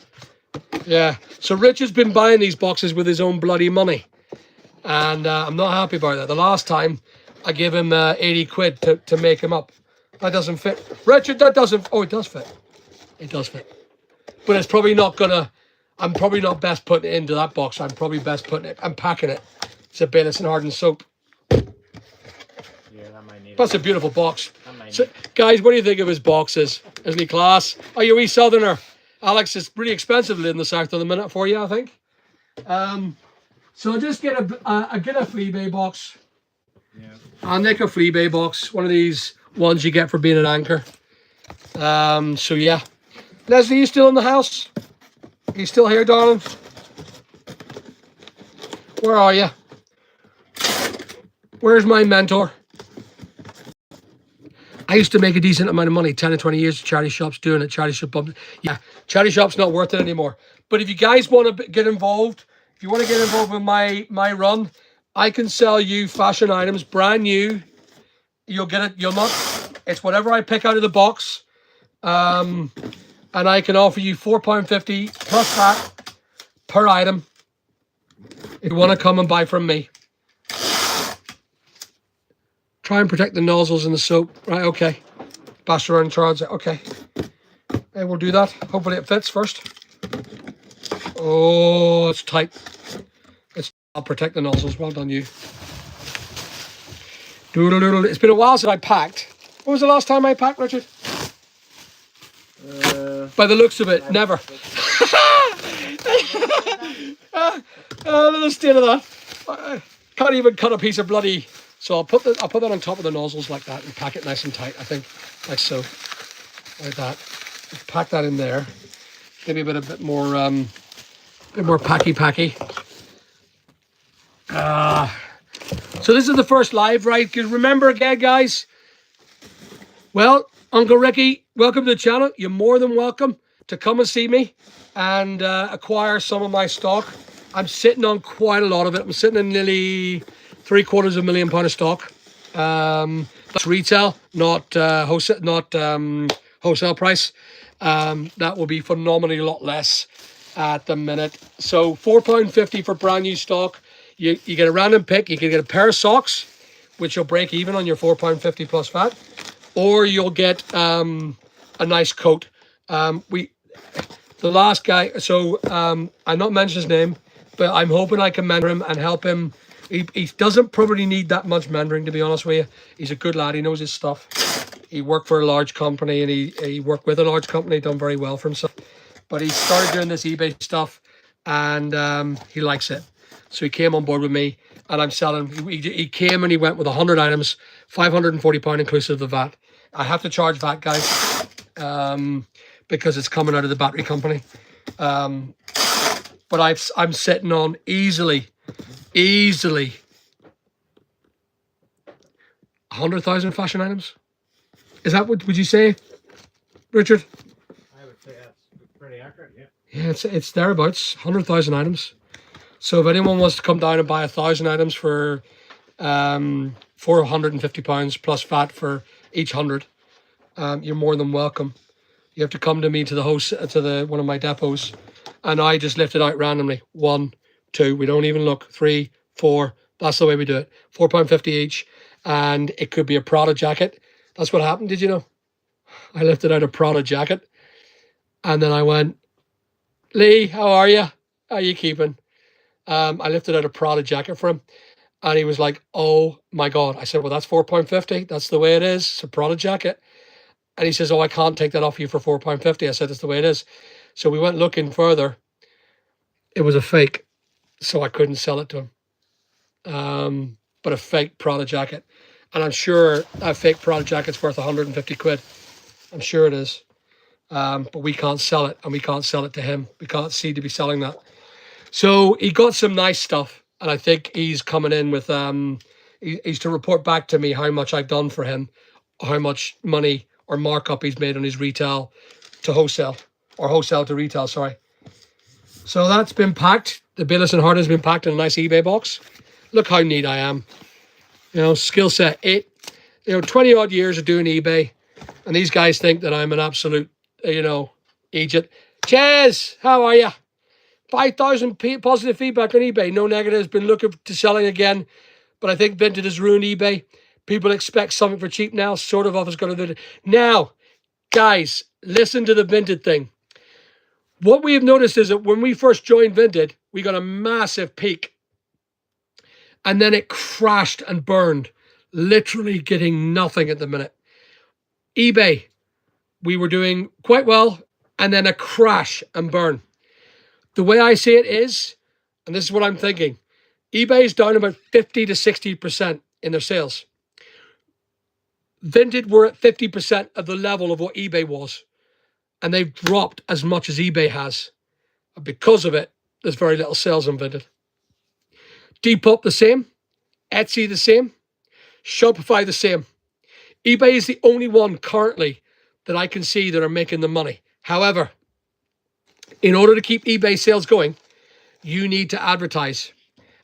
Yeah. So Richard's been buying these boxes with his own bloody money. And I'm not happy about that. The last time I gave him 80 quid to make him up. That doesn't fit. Richard, that doesn't... Oh, it does fit. It does fit. But it's probably not gonna... I'm probably not best putting it into that box. I'm probably best putting it... I'm packing it. It's a Bayless and Harden soap. Yeah, that might need That's a beautiful box. So, guys, what do you think of his boxes? Isn't he class? Oh, you wee southerner. Alex, it's pretty expensive to live in the south at the minute for you, I think. So just get a Fleabay box. Yeah. I'll make a Fleabay box. One of these ones you get for being an anchor. So yeah. Leslie, you still in the house? Are you still here, darling? Where are you? Where's my mentor? I used to make a decent amount of money, 10 or 20 years at charity shops doing it, charity shop bumps. Yeah, charity shop's not worth it anymore. But if you guys want to get involved, if you want to get involved with my run, I can sell you fashion items, brand new. You'll get it, you'll not, it's whatever I pick out of the box. And I can offer you £4.50 plus that per item if you want to come and buy from me. Try and protect the nozzles in the soap. Right, okay. Bash around charge. Okay. Okay, we'll do that. Hopefully it fits first. Oh, it's tight. I'll protect the nozzles. Well done, you. Doodle doodle. It's been a while since I packed. When was the last time I packed, Richard? By the looks of it, never. A little state of that. I can't even cut a piece of bloody. So I'll put that on top of the nozzles like that and pack it nice and tight. I think like so, like that. Pack that in there. Maybe a bit more packy. So this is the first live, right? Because remember again, guys. Well, Uncle Ricky, welcome to the channel. You're more than welcome to come and see me and acquire some of my stock. I'm sitting on quite a lot of it. I'm sitting in nearly £750,000 of stock. That's retail, not wholesale price. That will be phenomenally a lot less at the minute. So £4.50 for brand new stock. You get a random pick. You can get a pair of socks, which will break even on your £4.50 plus VAT, or you'll get a nice coat. The last guy. So I'm not mentioning his name, but I'm hoping I can mentor him and help him. He doesn't probably need that much mentoring, to be honest with you. He's a good lad. He knows his stuff. He worked for a large company and he worked with a large company, done very well for himself. But he started doing this eBay stuff and he likes it. So he came on board with me and I'm selling. He came and he went with 100 items, £540 inclusive of the VAT. I have to charge VAT, guys, because it's coming out of the battery company. But I'm sitting on easily 100,000 fashion items. Is that what would you say, Richard? I would say that's pretty accurate, yeah. Yeah, it's thereabouts, 100,000 items. So if anyone wants to come down and buy 1,000 items for £450 plus VAT for each 100, you're more than welcome. You have to come to me to one of my depots, and I just lift it out randomly. 1, 2. We don't even look. 3, 4. That's the way we do it. £4.50 each, and it could be a Prada jacket. That's what happened. Did you know? I lifted out a Prada jacket, and then I went, Lee, how are you? How are you keeping? I lifted out a Prada jacket for him, and he was like, "Oh my God!" I said, "Well, that's £4.50. That's the way it is. It's a Prada jacket." And he says, "Oh, I can't take that off you for £4.50. I said, "That's the way it is." So we went looking further. It was a fake, so I couldn't sell it to him. But a fake Prada jacket, and I'm sure that fake Prada jacket's worth 150 quid. I'm sure it is. But we can't sell it, and we can't sell it to him. We can't see to be selling that. So he got some nice stuff, and I think he's coming in with he's to report back to me how much I've done for him, how much money or markup he's made on his retail to wholesale, or wholesale to retail, sorry. So that's been packed. The billet and heart has been packed in a nice eBay box. Look how neat I am. You know, skill set 20 odd years of doing eBay, and these guys think that I'm an absolute, idiot. Cheers, how are you? 5,000 positive feedback on eBay. No negatives. Been looking to selling again, but I think Vinted has ruined eBay. People expect something for cheap now. Sort of offers going to Vinted. Now, guys, listen to the Vinted thing. What we have noticed is that when we first joined Vinted, we got a massive peak, and then it crashed and burned, literally getting nothing at the minute. eBay, we were doing quite well, and then a crash and burn. The way I see it is, and this is what I'm thinking, eBay is down about 50 to 60% in their sales. Vinted were at 50% of the level of what eBay was, and they've dropped as much as eBay has. And because of it, there's very little sales on Vinted. Depop the same, Etsy the same, Shopify the same. eBay is the only one currently that I can see that are making the money. However, in order to keep eBay sales going, you need to advertise,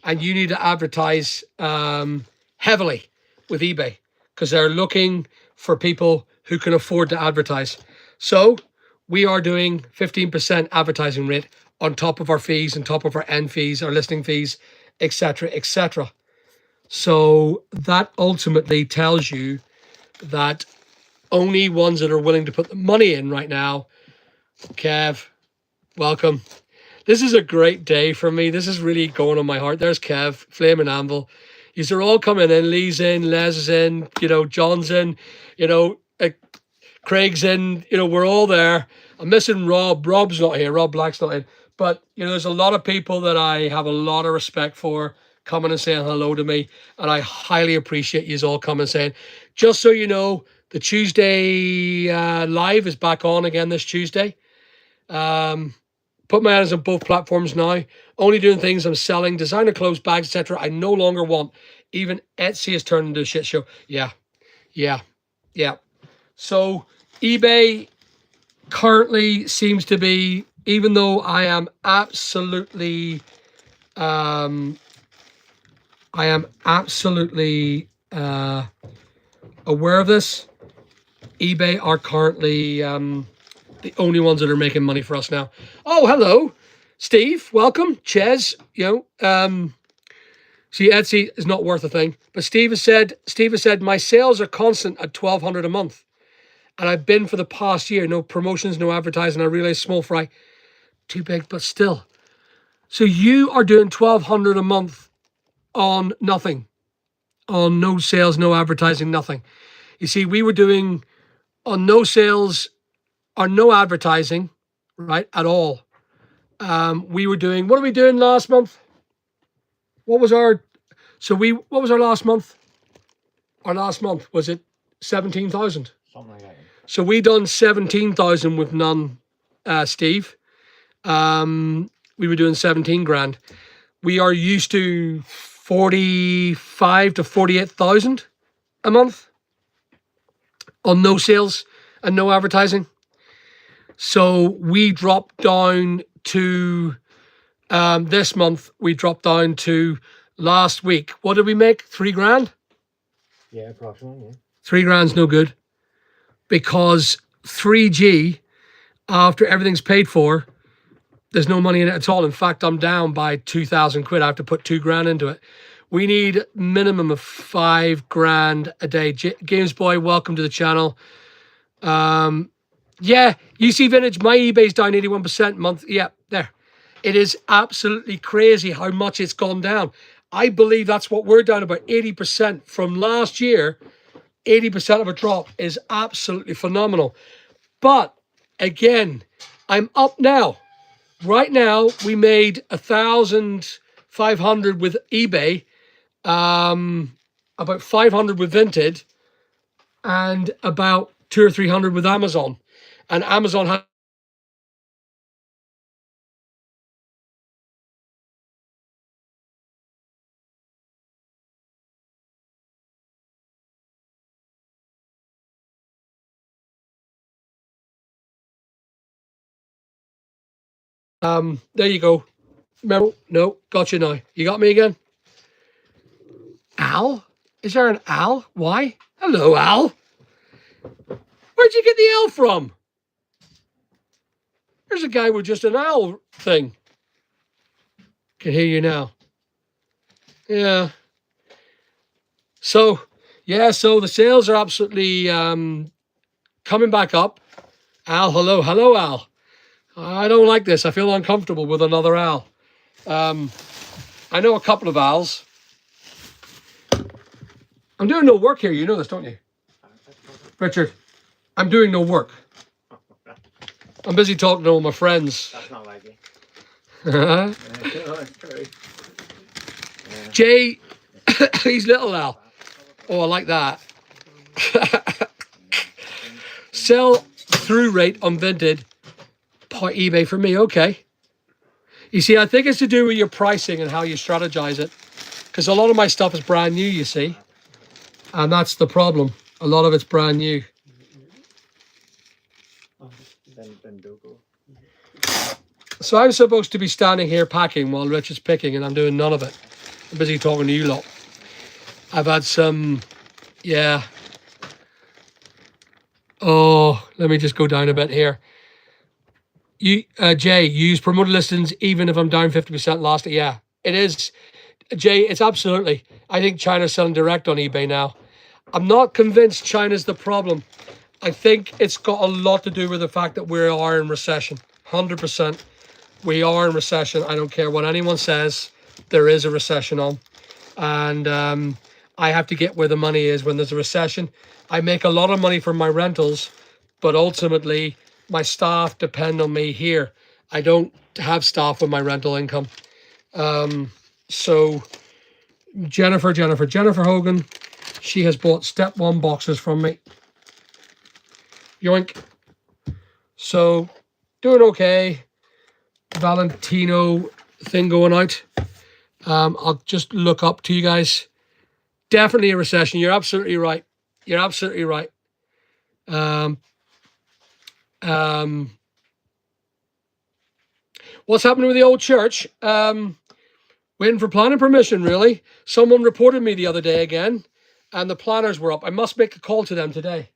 and you need to advertise heavily with eBay because they're looking for people who can afford to advertise. So we are doing 15% advertising rate on top of our fees, on top of our end fees, our listing fees, etc., etc. So that ultimately tells you that only ones that are willing to put the money in right now. Kev, welcome. This is a great day for me. This is really going on my heart. There's Kev, Flame and Anvil. These are all coming in. Lee's in, Les is in, John's in, Craig's in, we're all there. I'm missing Rob. Rob's not here. Rob Black's not in. But, there's a lot of people that I have a lot of respect for coming and saying hello to me. And I highly appreciate you all coming and saying, just so you know, the Tuesday live is back on again this Tuesday. Put my ads on both platforms now. Only doing things I'm selling, designer clothes, bags, etc. I no longer want. Even Etsy has turned into a shit show. Yeah. So eBay currently seems to be, even though I am absolutely aware of this, eBay are currently the only ones that are making money for us now. Oh, hello, Steve. Welcome, Ches. See, Etsy is not worth a thing. But Steve has said my sales are constant at $1,200 a month, and I've been for the past year. No promotions, no advertising. I realize small fry, too big, but still. So you are doing $1,200 a month on nothing, on no sales, no advertising, nothing. You see, we were doing on no sales or no advertising, right, at all. We were doing, what are we doing last month? What was our last month? Our last month, was it 17,000? Something like that. So we done 17,000 with none, Steve. We were doing 17 grand. We are used to 45 to 48,000 a month on no sales and no advertising. So we dropped down to this month. We dropped down to last week. What did we make? 3 grand? Yeah, approximately. Yeah. 3 grand's no good because 3G, after everything's paid for, there's no money in it at all. In fact, I'm down by 2,000 quid. I have to put 2 grand into it. We need minimum of 5 grand a day. Games Boy, welcome to the channel. Yeah, you see Vintage, my eBay's down 81% month. Yeah, there. It is absolutely crazy how much it's gone down. I believe that's what we're down, about 80% from last year. 80% of a drop is absolutely phenomenal. But again, I'm up now. Right now, we made 1,500 with eBay, about 500 with Vinted, and about 200 or 300 with Amazon. And Amazon has there you go. Remember? No, got you now. You got me again? Al? Is there an Al? Why? Hello, Al. Where'd you get the L from? There's a guy with just an owl thing. Can hear you now. Yeah. So the sales are absolutely coming back up. Al, hello. Hello, Al. I don't like this. I feel uncomfortable with another Al. I know a couple of Als. I'm doing no work here. You know this, don't you? Richard, I'm doing no work. I'm busy talking to all my friends. That's not like it. Jay, he's little Al. Oh, I like that. Sell through rate on Vinted. eBay for me, okay. You see, I think it's to do with your pricing and how you strategize it. Because a lot of my stuff is brand new, you see. And that's the problem. A lot of it's brand new. Then Dougal. So I'm supposed to be standing here packing while Rich is picking, and I'm doing none of it. I'm busy talking to you lot. I've had some, yeah. Oh, let me just go down a bit here. You, Jay, you use promoted listings even if I'm down 50% last. Yeah, it is. Jay, it's absolutely. I think China's selling direct on eBay now. I'm not convinced China's the problem. I think it's got a lot to do with the fact that we are in recession. 100%. We are in recession. I don't care what anyone says. There is a recession on. And I have to get where the money is when there's a recession. I make a lot of money from my rentals, but ultimately my staff depend on me here. I don't have staff with my rental income. So Jennifer Hogan, she has bought step 1 boxes from me. Yoink. So doing okay. Valentino thing going out. I'll just look up to you guys. Definitely a recession. You're absolutely right. You're absolutely right. What's happening with the old church? Waiting for planning permission, really. Someone reported me the other day again, and the planners were up. I must make a call to them today.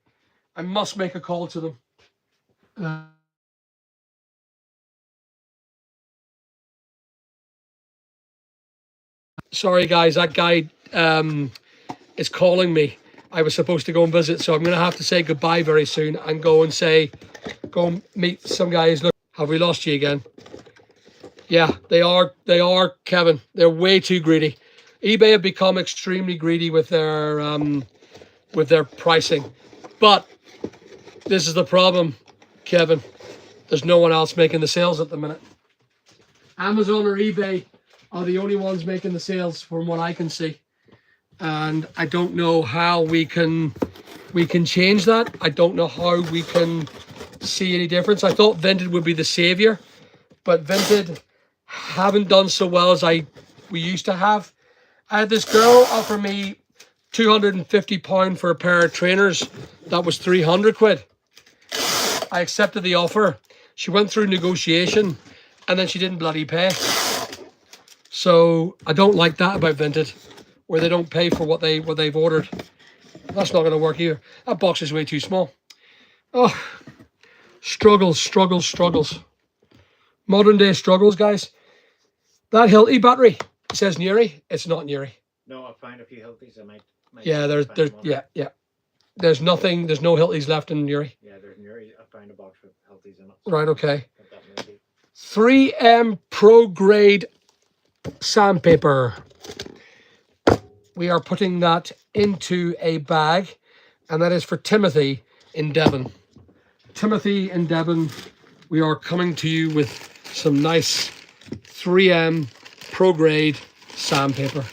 I must make a call to them. Sorry, guys. That guy is calling me. I was supposed to go and visit, so I'm going to have to say goodbye very soon and go and meet some guys. Look, have we lost you again? Yeah, they are, Kevin. They're way too greedy. eBay have become extremely greedy with their pricing. But this is the problem, Kevin. There's no one else making the sales at the minute. Amazon or eBay are the only ones making the sales from what I can see. And I don't know how we can change that. I don't know how we can see any difference. I thought Vinted would be the savior, but Vinted haven't done so well as we used to have. I had this girl offer me £250 for a pair of trainers. That was 300 quid. I accepted the offer. She went through negotiation and then she didn't bloody pay. So I don't like that about Vinted, where they don't pay for what they've ordered. That's not going to work either. That box is way too small. Oh, struggles. Modern day struggles, guys. That Hilti battery, it says Nuri. It's not Nuri. No, I found a few Hiltis. I might yeah, there's yeah. There's no Hiltis left in Nuri. Yeah, there's Nuri. I found a box with Hiltis in it. Right, okay. 3M Pro Grade sandpaper. We are putting that into a bag, and that is for Timothy in Devon. Timothy in Devon, we are coming to you with some nice 3M Pro Grade sandpaper.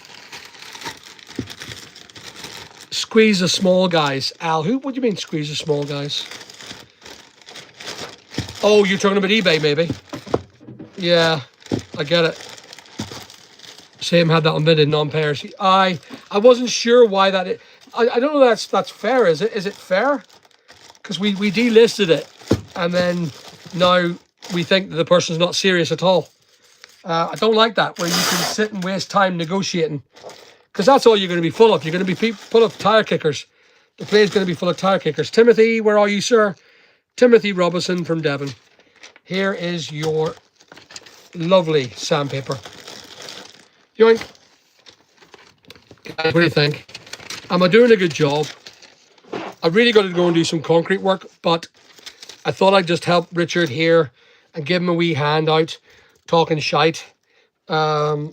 Squeeze the small guys. Al, what do you mean squeeze the small guys? Oh, you're talking about eBay, maybe? Yeah, I get it. Same had that on Vinted, non-payers. I wasn't sure why that is. I don't know that's fair, is it? Is it fair? Because we delisted it, and then now we think that the person's not serious at all. I don't like that, where you can sit and waste time negotiating. Because that's all you're going to be full of. You're going to be full of tire kickers. The play's going to be full of tire kickers. Timothy, where are you, sir? Timothy Robinson from Devon. Here is your lovely sandpaper. Yoink. What do you think? Am I doing a good job? I really got to go and do some concrete work, but I thought I'd just help Richard here and give him a wee hand out, talking shite. What am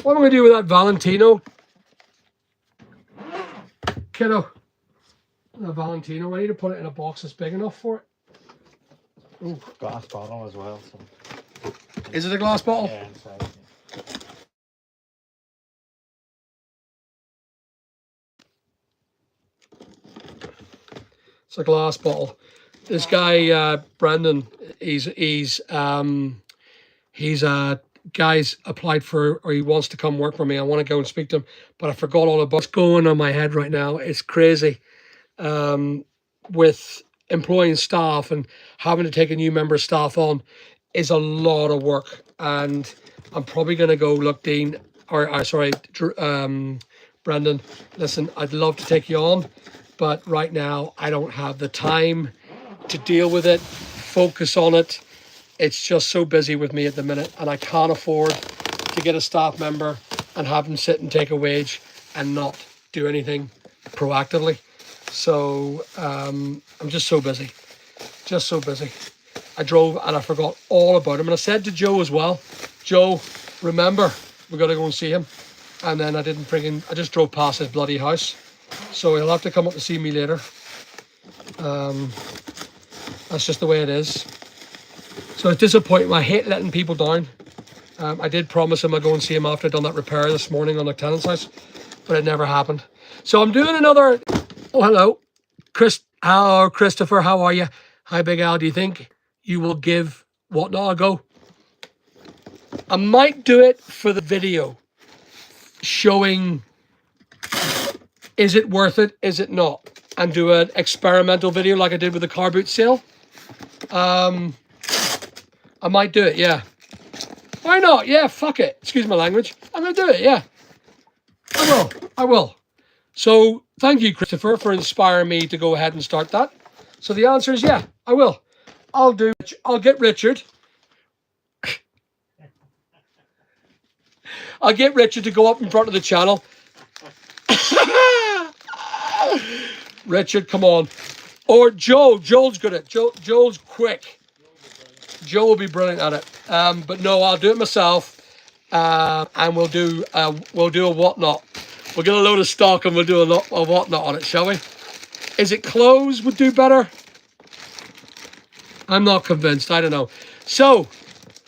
I going to do with that Valentino? Kiddo. The Valentino. I need to put it in a box that's big enough for it. Ooh. Glass bottle as well. So. Is it a glass bottle? Yeah, inside. Yeah. It's a glass bottle. This guy, Brendan, he's a guy's applied for, or he wants to come work for me. I want to go and speak to him, but I forgot all about what's going on my head right now. It's crazy. With employing staff and having to take a new member of staff on is a lot of work. And I'm probably going to go, look, Dean, or sorry, Brendan, listen, I'd love to take you on, but right now I don't have the time to deal with it, focus on it. It's just so busy with me at the minute, and I can't afford to get a staff member and have them sit and take a wage and not do anything proactively. So I'm just so busy, I drove and I forgot all about him. And I said to Joe as well, Joe, remember, we got to go and see him. And then I didn't I just drove past his bloody house. So he'll have to come up to see me later. That's just the way it is. So it's disappointing. I hate letting people down. I did promise him I'd go and see him after I'd done that repair this morning on the tenant's house, but it never happened. So I'm doing another. Oh, hello, Christopher. How are you? Hi, Big Al. Do you think you will give Whatnot a go? I might do it for the video, showing is it worth it, is it not, and do an experimental video like I did with the car boot sale. I might do it, yeah. Why not? Yeah, fuck it. Excuse my language. I'm going to do it, yeah. I will. So thank you, Christopher, for inspiring me to go ahead and start that. So the answer is yeah, I will. I'll get Richard. I'll get Richard to go up in front of the channel. Richard, come on. Or Joel. Joel's good at it. Joel's quick. Joe will be brilliant at it. But no, I'll do it myself. And we'll do a Whatnot. We'll get a load of stock and we'll do a Whatnot on it, shall we? Is it clothes would do better? I'm not convinced. I don't know. So,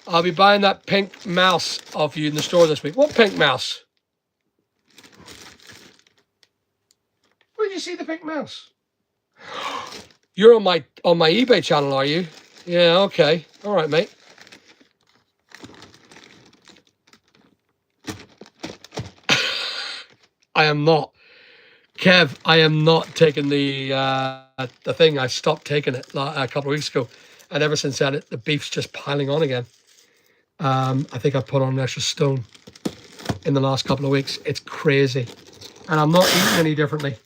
I'll be buying that pink mouse off you in the store this week. What pink mouse? Where did you see the pink mouse? You're on my eBay channel, are you? Yeah, okay. All right, mate. I am not. Kev, I am not taking the thing. I stopped taking it a couple of weeks ago. And ever since then, the beef's just piling on again. I think I put on an extra stone in the last couple of weeks. It's crazy. And I'm not eating any differently.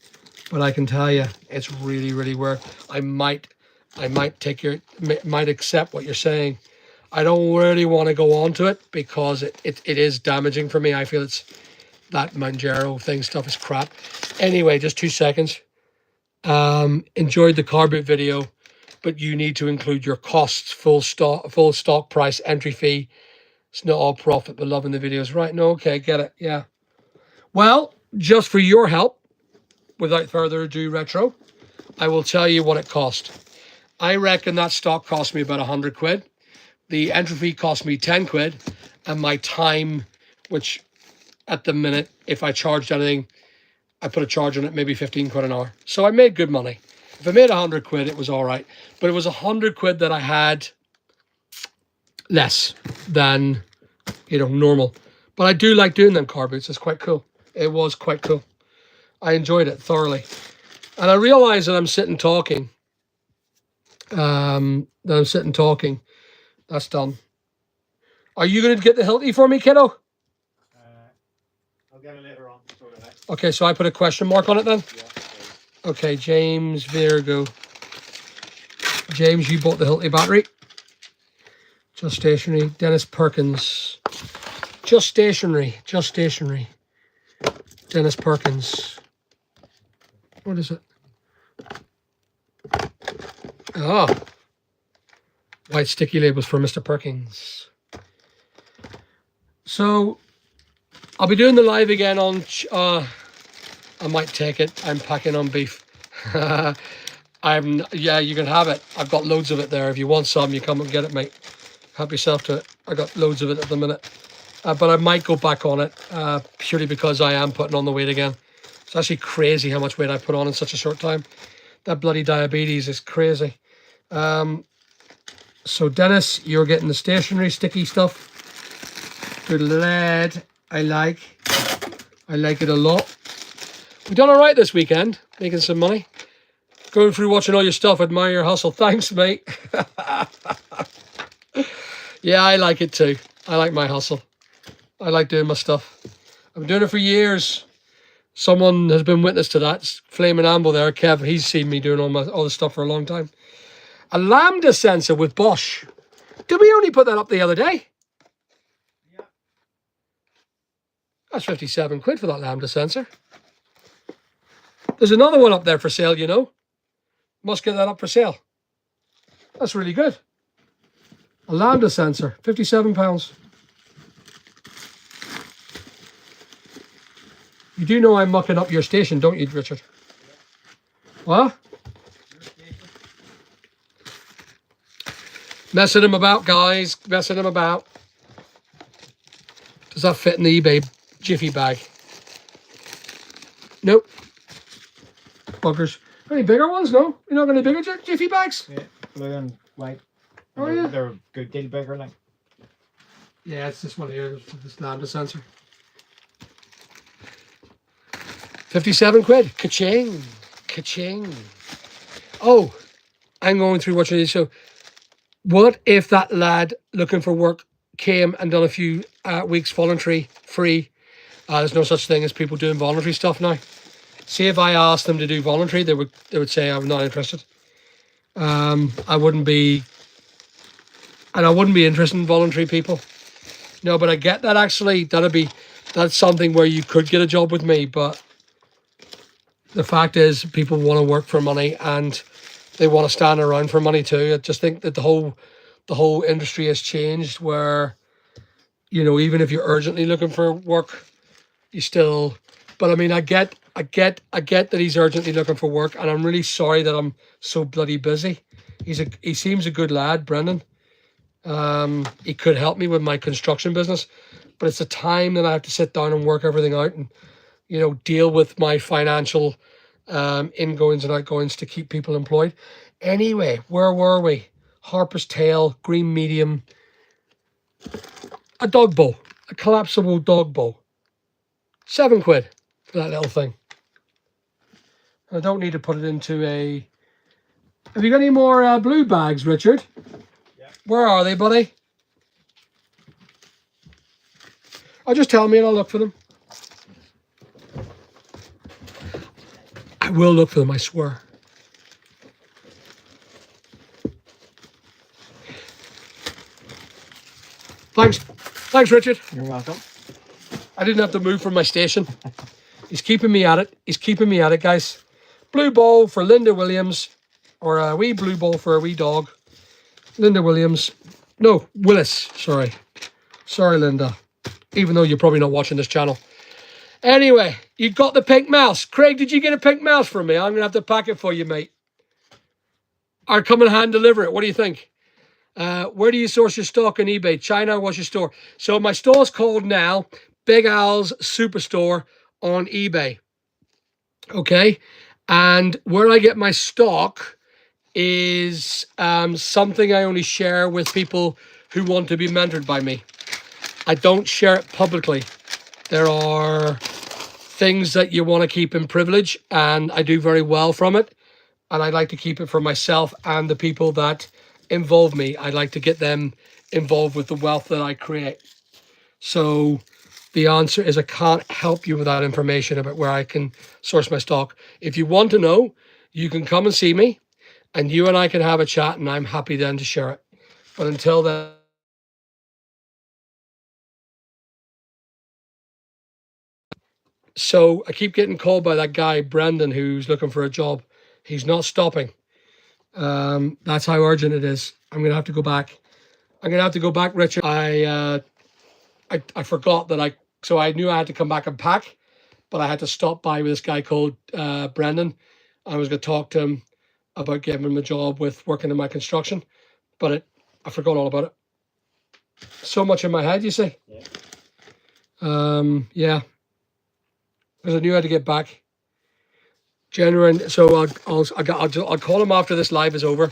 But I can tell you, it's really, really weird. I might accept what you're saying. I don't really want to go on to it because it is damaging for me. I feel it's that Manjaro thing stuff is crap. Anyway, just 2 seconds. Enjoyed the car boot video, but you need to include your costs, full stock price, entry fee. It's not all profit, but loving the videos. Right, no, okay, get it, yeah. Well, just for your help, without further ado, Retro, I will tell you what it cost. I reckon that stock cost me about 100 quid. The entry fee cost me 10 quid. And my time, which at the minute, if I charged anything, I put a charge on it, maybe 15 quid an hour. So I made good money. If I made 100 quid, it was all right. But it was 100 quid that I had less than, normal. But I do like doing them car boots. It's quite cool. It was quite cool. I enjoyed it thoroughly. And I realized that I'm sitting talking. That's done. Are you going to get the Hilti for me, kiddo? I'll get it later on. Okay, so I put a question mark on it then? Yeah. Okay, James Virgo. James, you bought the Hilti battery. Just stationary. Dennis Perkins. Just stationary. Dennis Perkins. What is it? Ah. White sticky labels for Mr. Perkins. So, I'll be doing the live again on... I might take it. I'm packing on beef. Yeah, you can have it. I've got loads of it there. If you want some, you come and get it, mate. Help yourself to it. I got loads of it at the minute. But I might go back on it purely because I am putting on the weight again. It's actually crazy how much weight I put on in such a short time. That bloody diabetes is crazy. So Dennis, you're getting the stationary sticky stuff. Good lad. I like it a lot. We've done all right this weekend, making some money. Going through watching all your stuff, admire your hustle. Thanks, mate. Yeah, I like it too. I like my hustle. I like doing my stuff. I've been doing it for years. Someone has been witness to that. Flaming Amble there, Kev. He's seen me doing all the stuff for a long time. A lambda sensor with Bosch. Did we only put that up the other day? Yeah. That's 57 quid for that lambda sensor. There's another one up there for sale, you know. Must get that up for sale. That's really good. A lambda sensor, £57. You do know I'm mucking up your station, don't you, Richard? What? Messing him about, guys. Messing him about. Does that fit in the eBay Jiffy bag? Nope. Buggers. Any bigger ones? No? You're not going to bigger Jiffy bags? Yeah, blue and white. Oh, they're, yeah? They're a good deal bigger, like. Yeah, it's this one here, this lambda sensor. 57 quid. Ka-ching. Ka-ching. Oh, I'm going through watching this show. What if that lad looking for work came and done a few weeks voluntary, free? There's no such thing as people doing voluntary stuff now. See, if I asked them to do voluntary, they would say I'm not interested. I wouldn't be interested in voluntary people. No, but I get that actually. That's something where you could get a job with me, but the fact is people want to work for money and they want to stand around for money too. I just think that the whole industry has changed where, you know, even if you're urgently looking for work, you still, but I mean, I get that he's urgently looking for work, and I'm really sorry that I'm so bloody busy. He seems a good lad, Brendan. He could help me with my construction business, but it's the time that I have to sit down and work everything out and, you know, deal with my financial ingoings and outgoings to keep people employed. Anyway, where were we? Harper's Tail, green medium, a dog bowl, a collapsible dog bowl. 7 quid for that little thing. I don't need to put it into a... Have you got any more blue bags, Richard? Yeah. Where are they, buddy? Oh, just tell me and I'll look for them. I will look for them, I swear. Thanks, Richard. You're welcome. I didn't have to move from my station. He's keeping me at it. Guys. Blue ball for Linda Williams, or a wee blue ball for a wee dog. Linda Williams. No, Willis. Sorry, Linda. Even though you're probably not watching this channel. Anyway, you got the pink mouse. Craig, did you get a pink mouse from me? I'm going to have to pack it for you, mate. Or come and hand deliver it. What do you think? Where do you source your stock on eBay? China, what's your store? So my store's called now Big Al's Superstore on eBay. Okay. And where I get my stock is something I only share with people who want to be mentored by me. I don't share it publicly. There are things that you want to keep in privilege, and I do very well from it. And I'd like to keep it for myself and the people that involve me. I'd like to get them involved with the wealth that I create. So the answer is I can't help you with that information about where I can source my stock. If you want to know, you can come and see me and you and I can have a chat, and I'm happy then to share it. But until then, so I keep getting called by that guy, Brendan, who's looking for a job. He's not stopping. That's how urgent it is. I'm going to have to go back. Richard. I forgot that so I knew I had to come back and pack, but I had to stop by with this guy called Brendan. I was going to talk to him about giving him a job with working in my construction, but I forgot all about it. So much in my head, you see. Yeah. Because I knew I had to get back. January, so I'll call him after this live is over.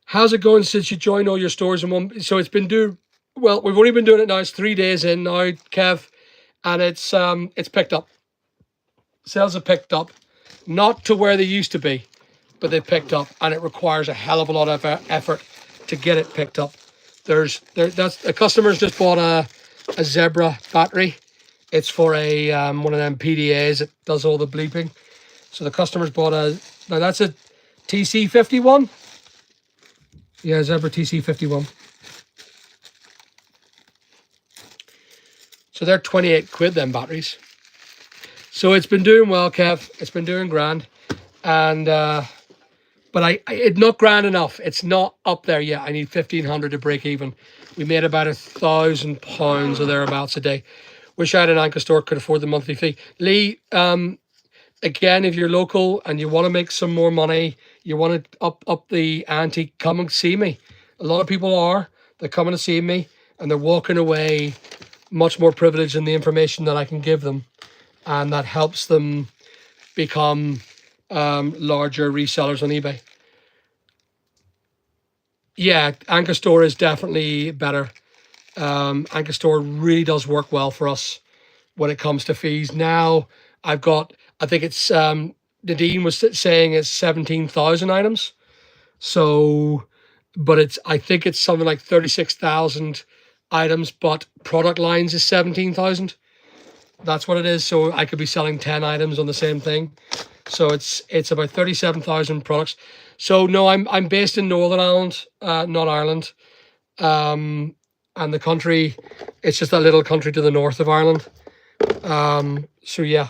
How's it going since you joined all your stores in one? So it's been Well, we've only been doing it now. It's 3 days in now, Kev, and it's picked up. Sales have picked up, not to where they used to be, but they picked up, and it requires a hell of a lot of effort to get it picked up. That's a customer's just bought a Zebra battery. It's for a one of them PDAs that does all the bleeping. So the customer's bought now that's a TC51. Yeah, Zebra TC51. So they're 28 quid, them batteries. So it's been doing well, Kev. It's been doing grand. And, but it's not grand enough. It's not up there yet. I need 1,500 to break even. We made about £1,000 or thereabouts a day. Wish I had an anchor store, could afford the monthly fee. Lee, again, if you're local and you want to make some more money, you want to up the ante, come and see me. A lot of people are. They're coming to see me and they're walking away much more privileged in the information that I can give them. And that helps them become larger resellers on eBay. Yeah, Anchor Store is definitely better. Anchor Store really does work well for us when it comes to fees. Now I've got, I think it's, Nadine was saying it's 17,000 items. So, but I think it's something like 36,000 items, but product lines is 17,000. That's what it is. So I could be selling 10 items on the same thing. So it's about 37,000 products. So no, I'm based in Northern Ireland, not Ireland. And the country, it's just a little country to the north of Ireland. So yeah,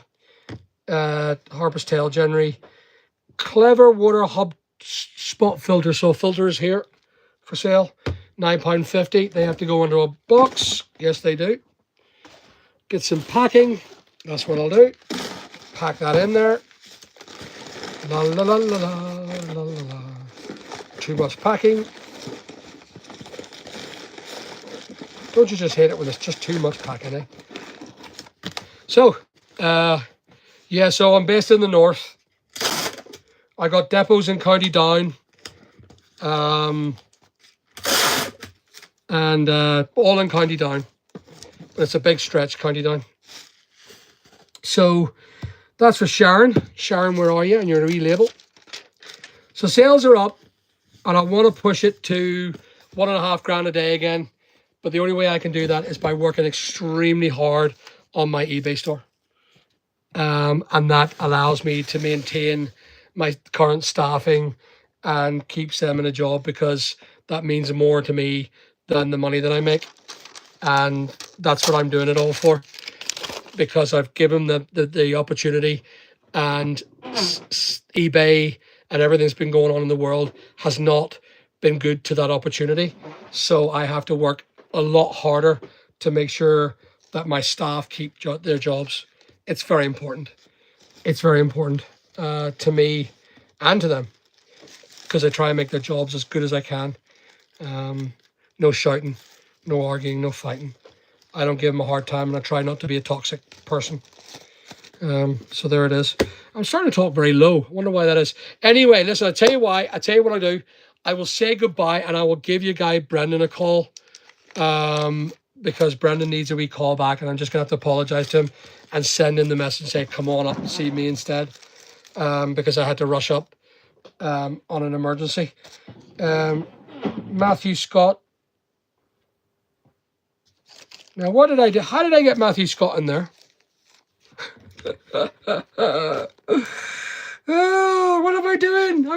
Harper's Tail, January. Clever Water Hub spot filter. So filters here for sale, £9.50. They have to go into a box. Yes, they do. Get some packing. That's what I'll do. Pack that in there. La la la la la la la. Too much packing. Don't you just hate it when it's just too much packing, eh? So, yeah, so I'm based in the north. I got depots in County Down. And all in County Down. But it's a big stretch, County Down. So that's for Sharon. Sharon, where are you? And you're a wee label. So sales are up, and I want to push it to £1.5 a day again. But the only way I can do that is by working extremely hard on my eBay store. And that allows me to maintain my current staffing and keeps them in a job, because that means more to me than the money that I make. And that's what I'm doing it all for, because I've given the opportunity, and eBay and everything that's been going on in the world has not been good to that opportunity. So I have to work a lot harder to make sure that my staff keep their jobs. It's very important. It's very important to me and to them, because I try and make their jobs as good as I can. No shouting, no arguing, no fighting. I don't give them a hard time, and I try not to be a toxic person. So there it is. I'm starting to talk very low. I wonder why that is. Anyway, listen, I'll tell you why. I'll tell you what I do. I will say goodbye, and I will give your guy Brendan a call, because Brendan needs a wee call back, and I'm just going to have to apologise to him and send him the message and say, come on up and see me instead, because I had to rush up on an emergency. Matthew Scott. Now, what did I do? How did I get Matthew Scott in there? Oh, what am I doing?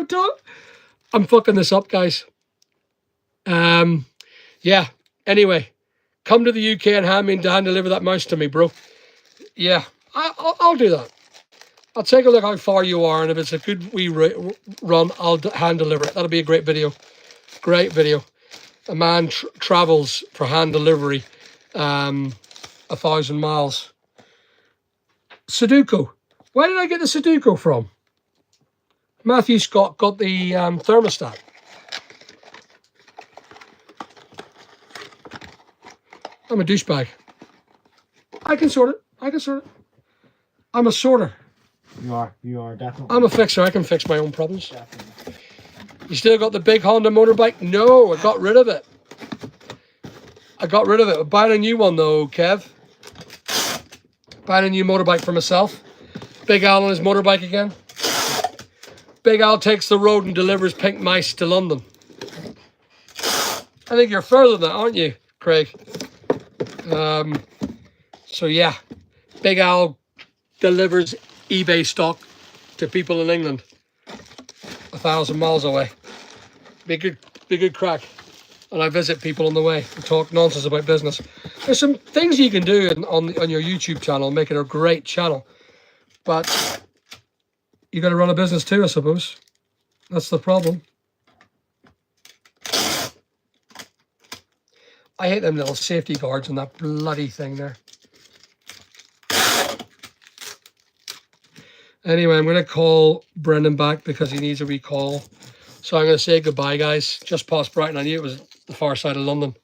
I'm fucking this up, guys. Yeah. Anyway, come to the UK and hand deliver that mouse to me, bro. Yeah, I'll do that. I'll take a look how far you are, and if it's a good wee run, I'll hand deliver it. That'll be a great video. Great video. A man travels for hand delivery 1,000 miles. Sudoku. Where did I get the Sudoku from? Matthew Scott got the thermostat. I'm a douchebag. I can sort it. I'm a sorter. You are definitely. I'm a fixer. I can fix my own problems. Definitely. You still got the big Honda motorbike? No, I got rid of it. I got rid of it. I'm buying a new one though, Kev. Buying a new motorbike for myself. Big Al on his motorbike again. Big Al takes the road and delivers pink mice to London. I think you're further than that, aren't you, Craig? So yeah, Big Al delivers eBay stock to people in England 1,000 miles away. Be good crack. And I visit people on the way and talk nonsense about business. There's some things you can do on your YouTube channel, make it a great channel. But you got to run a business too, I suppose. That's the problem. I hate them little safety guards on that bloody thing there. Anyway, I'm going to call Brendan back because he needs a recall. So I'm going to say goodbye, guys. Just past Brighton. I knew it was the far side of London.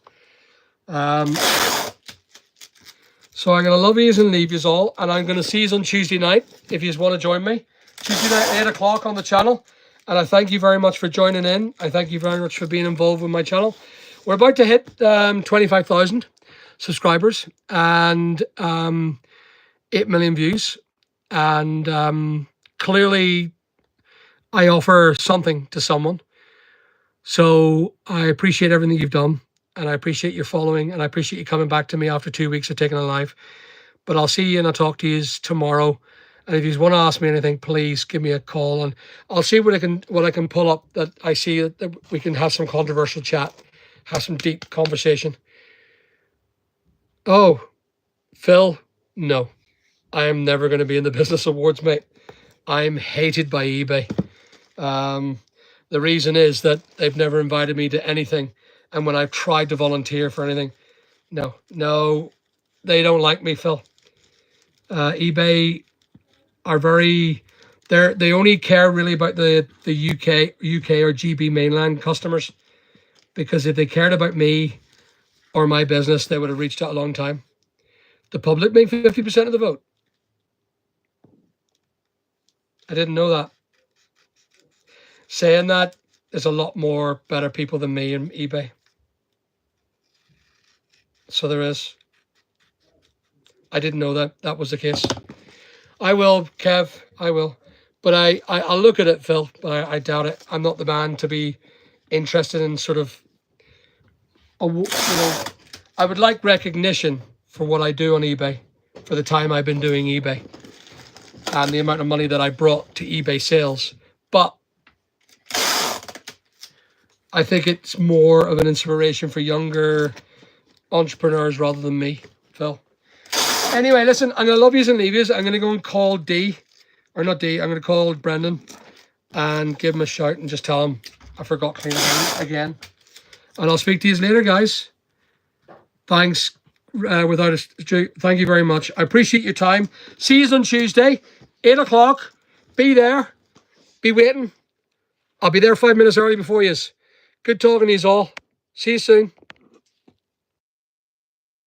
So I'm going to love yous and leave yous all. And I'm going to see yous on Tuesday night if yous want to join me. Tuesday night, 8 o'clock on the channel. And I thank you very much for joining in. I thank you very much for being involved with my channel. We're about to hit 25,000 subscribers and 8 million views. And clearly I offer something to someone. So I appreciate everything you've done. And I appreciate your following. And I appreciate you coming back to me after 2 weeks of taking a live. But I'll see you and I'll talk to you tomorrow. And if you want to ask me anything, please give me a call. And I'll see what I can pull up that I see that we can have some controversial chat. Have some deep conversation. Oh, Phil, no. I am never going to be in the business awards, mate. I'm hated by eBay. The reason is that they've never invited me to anything. And when I've tried to volunteer for anything, no, they don't like me, Phil. eBay are they only care really about the UK or GB mainland customers. Because if they cared about me or my business, they would have reached out a long time. The public make 50% of the vote. I didn't know that. Saying that, there's a lot more better people than me in eBay. So there is. I didn't know that was the case. I will, Kev, I will. But I'll look at it, Phil, but I doubt it. I'm not the man to be interested in sort of, I would like recognition for what I do on eBay, for the time I've been doing eBay, and the amount of money that I brought to eBay sales. But I think it's more of an inspiration for younger entrepreneurs rather than me, Phil. Anyway, listen, I'm going to love yous and leave yous. I'm going to go and call I'm going to call Brendan and give him a shout and just tell him I forgot cleaning again. And I'll speak to you later, guys. Thanks. Thank you very much. I appreciate your time. See you on Tuesday, 8 o'clock. Be there. Be waiting. I'll be there 5 minutes early before you. Good talking to you all. See you soon.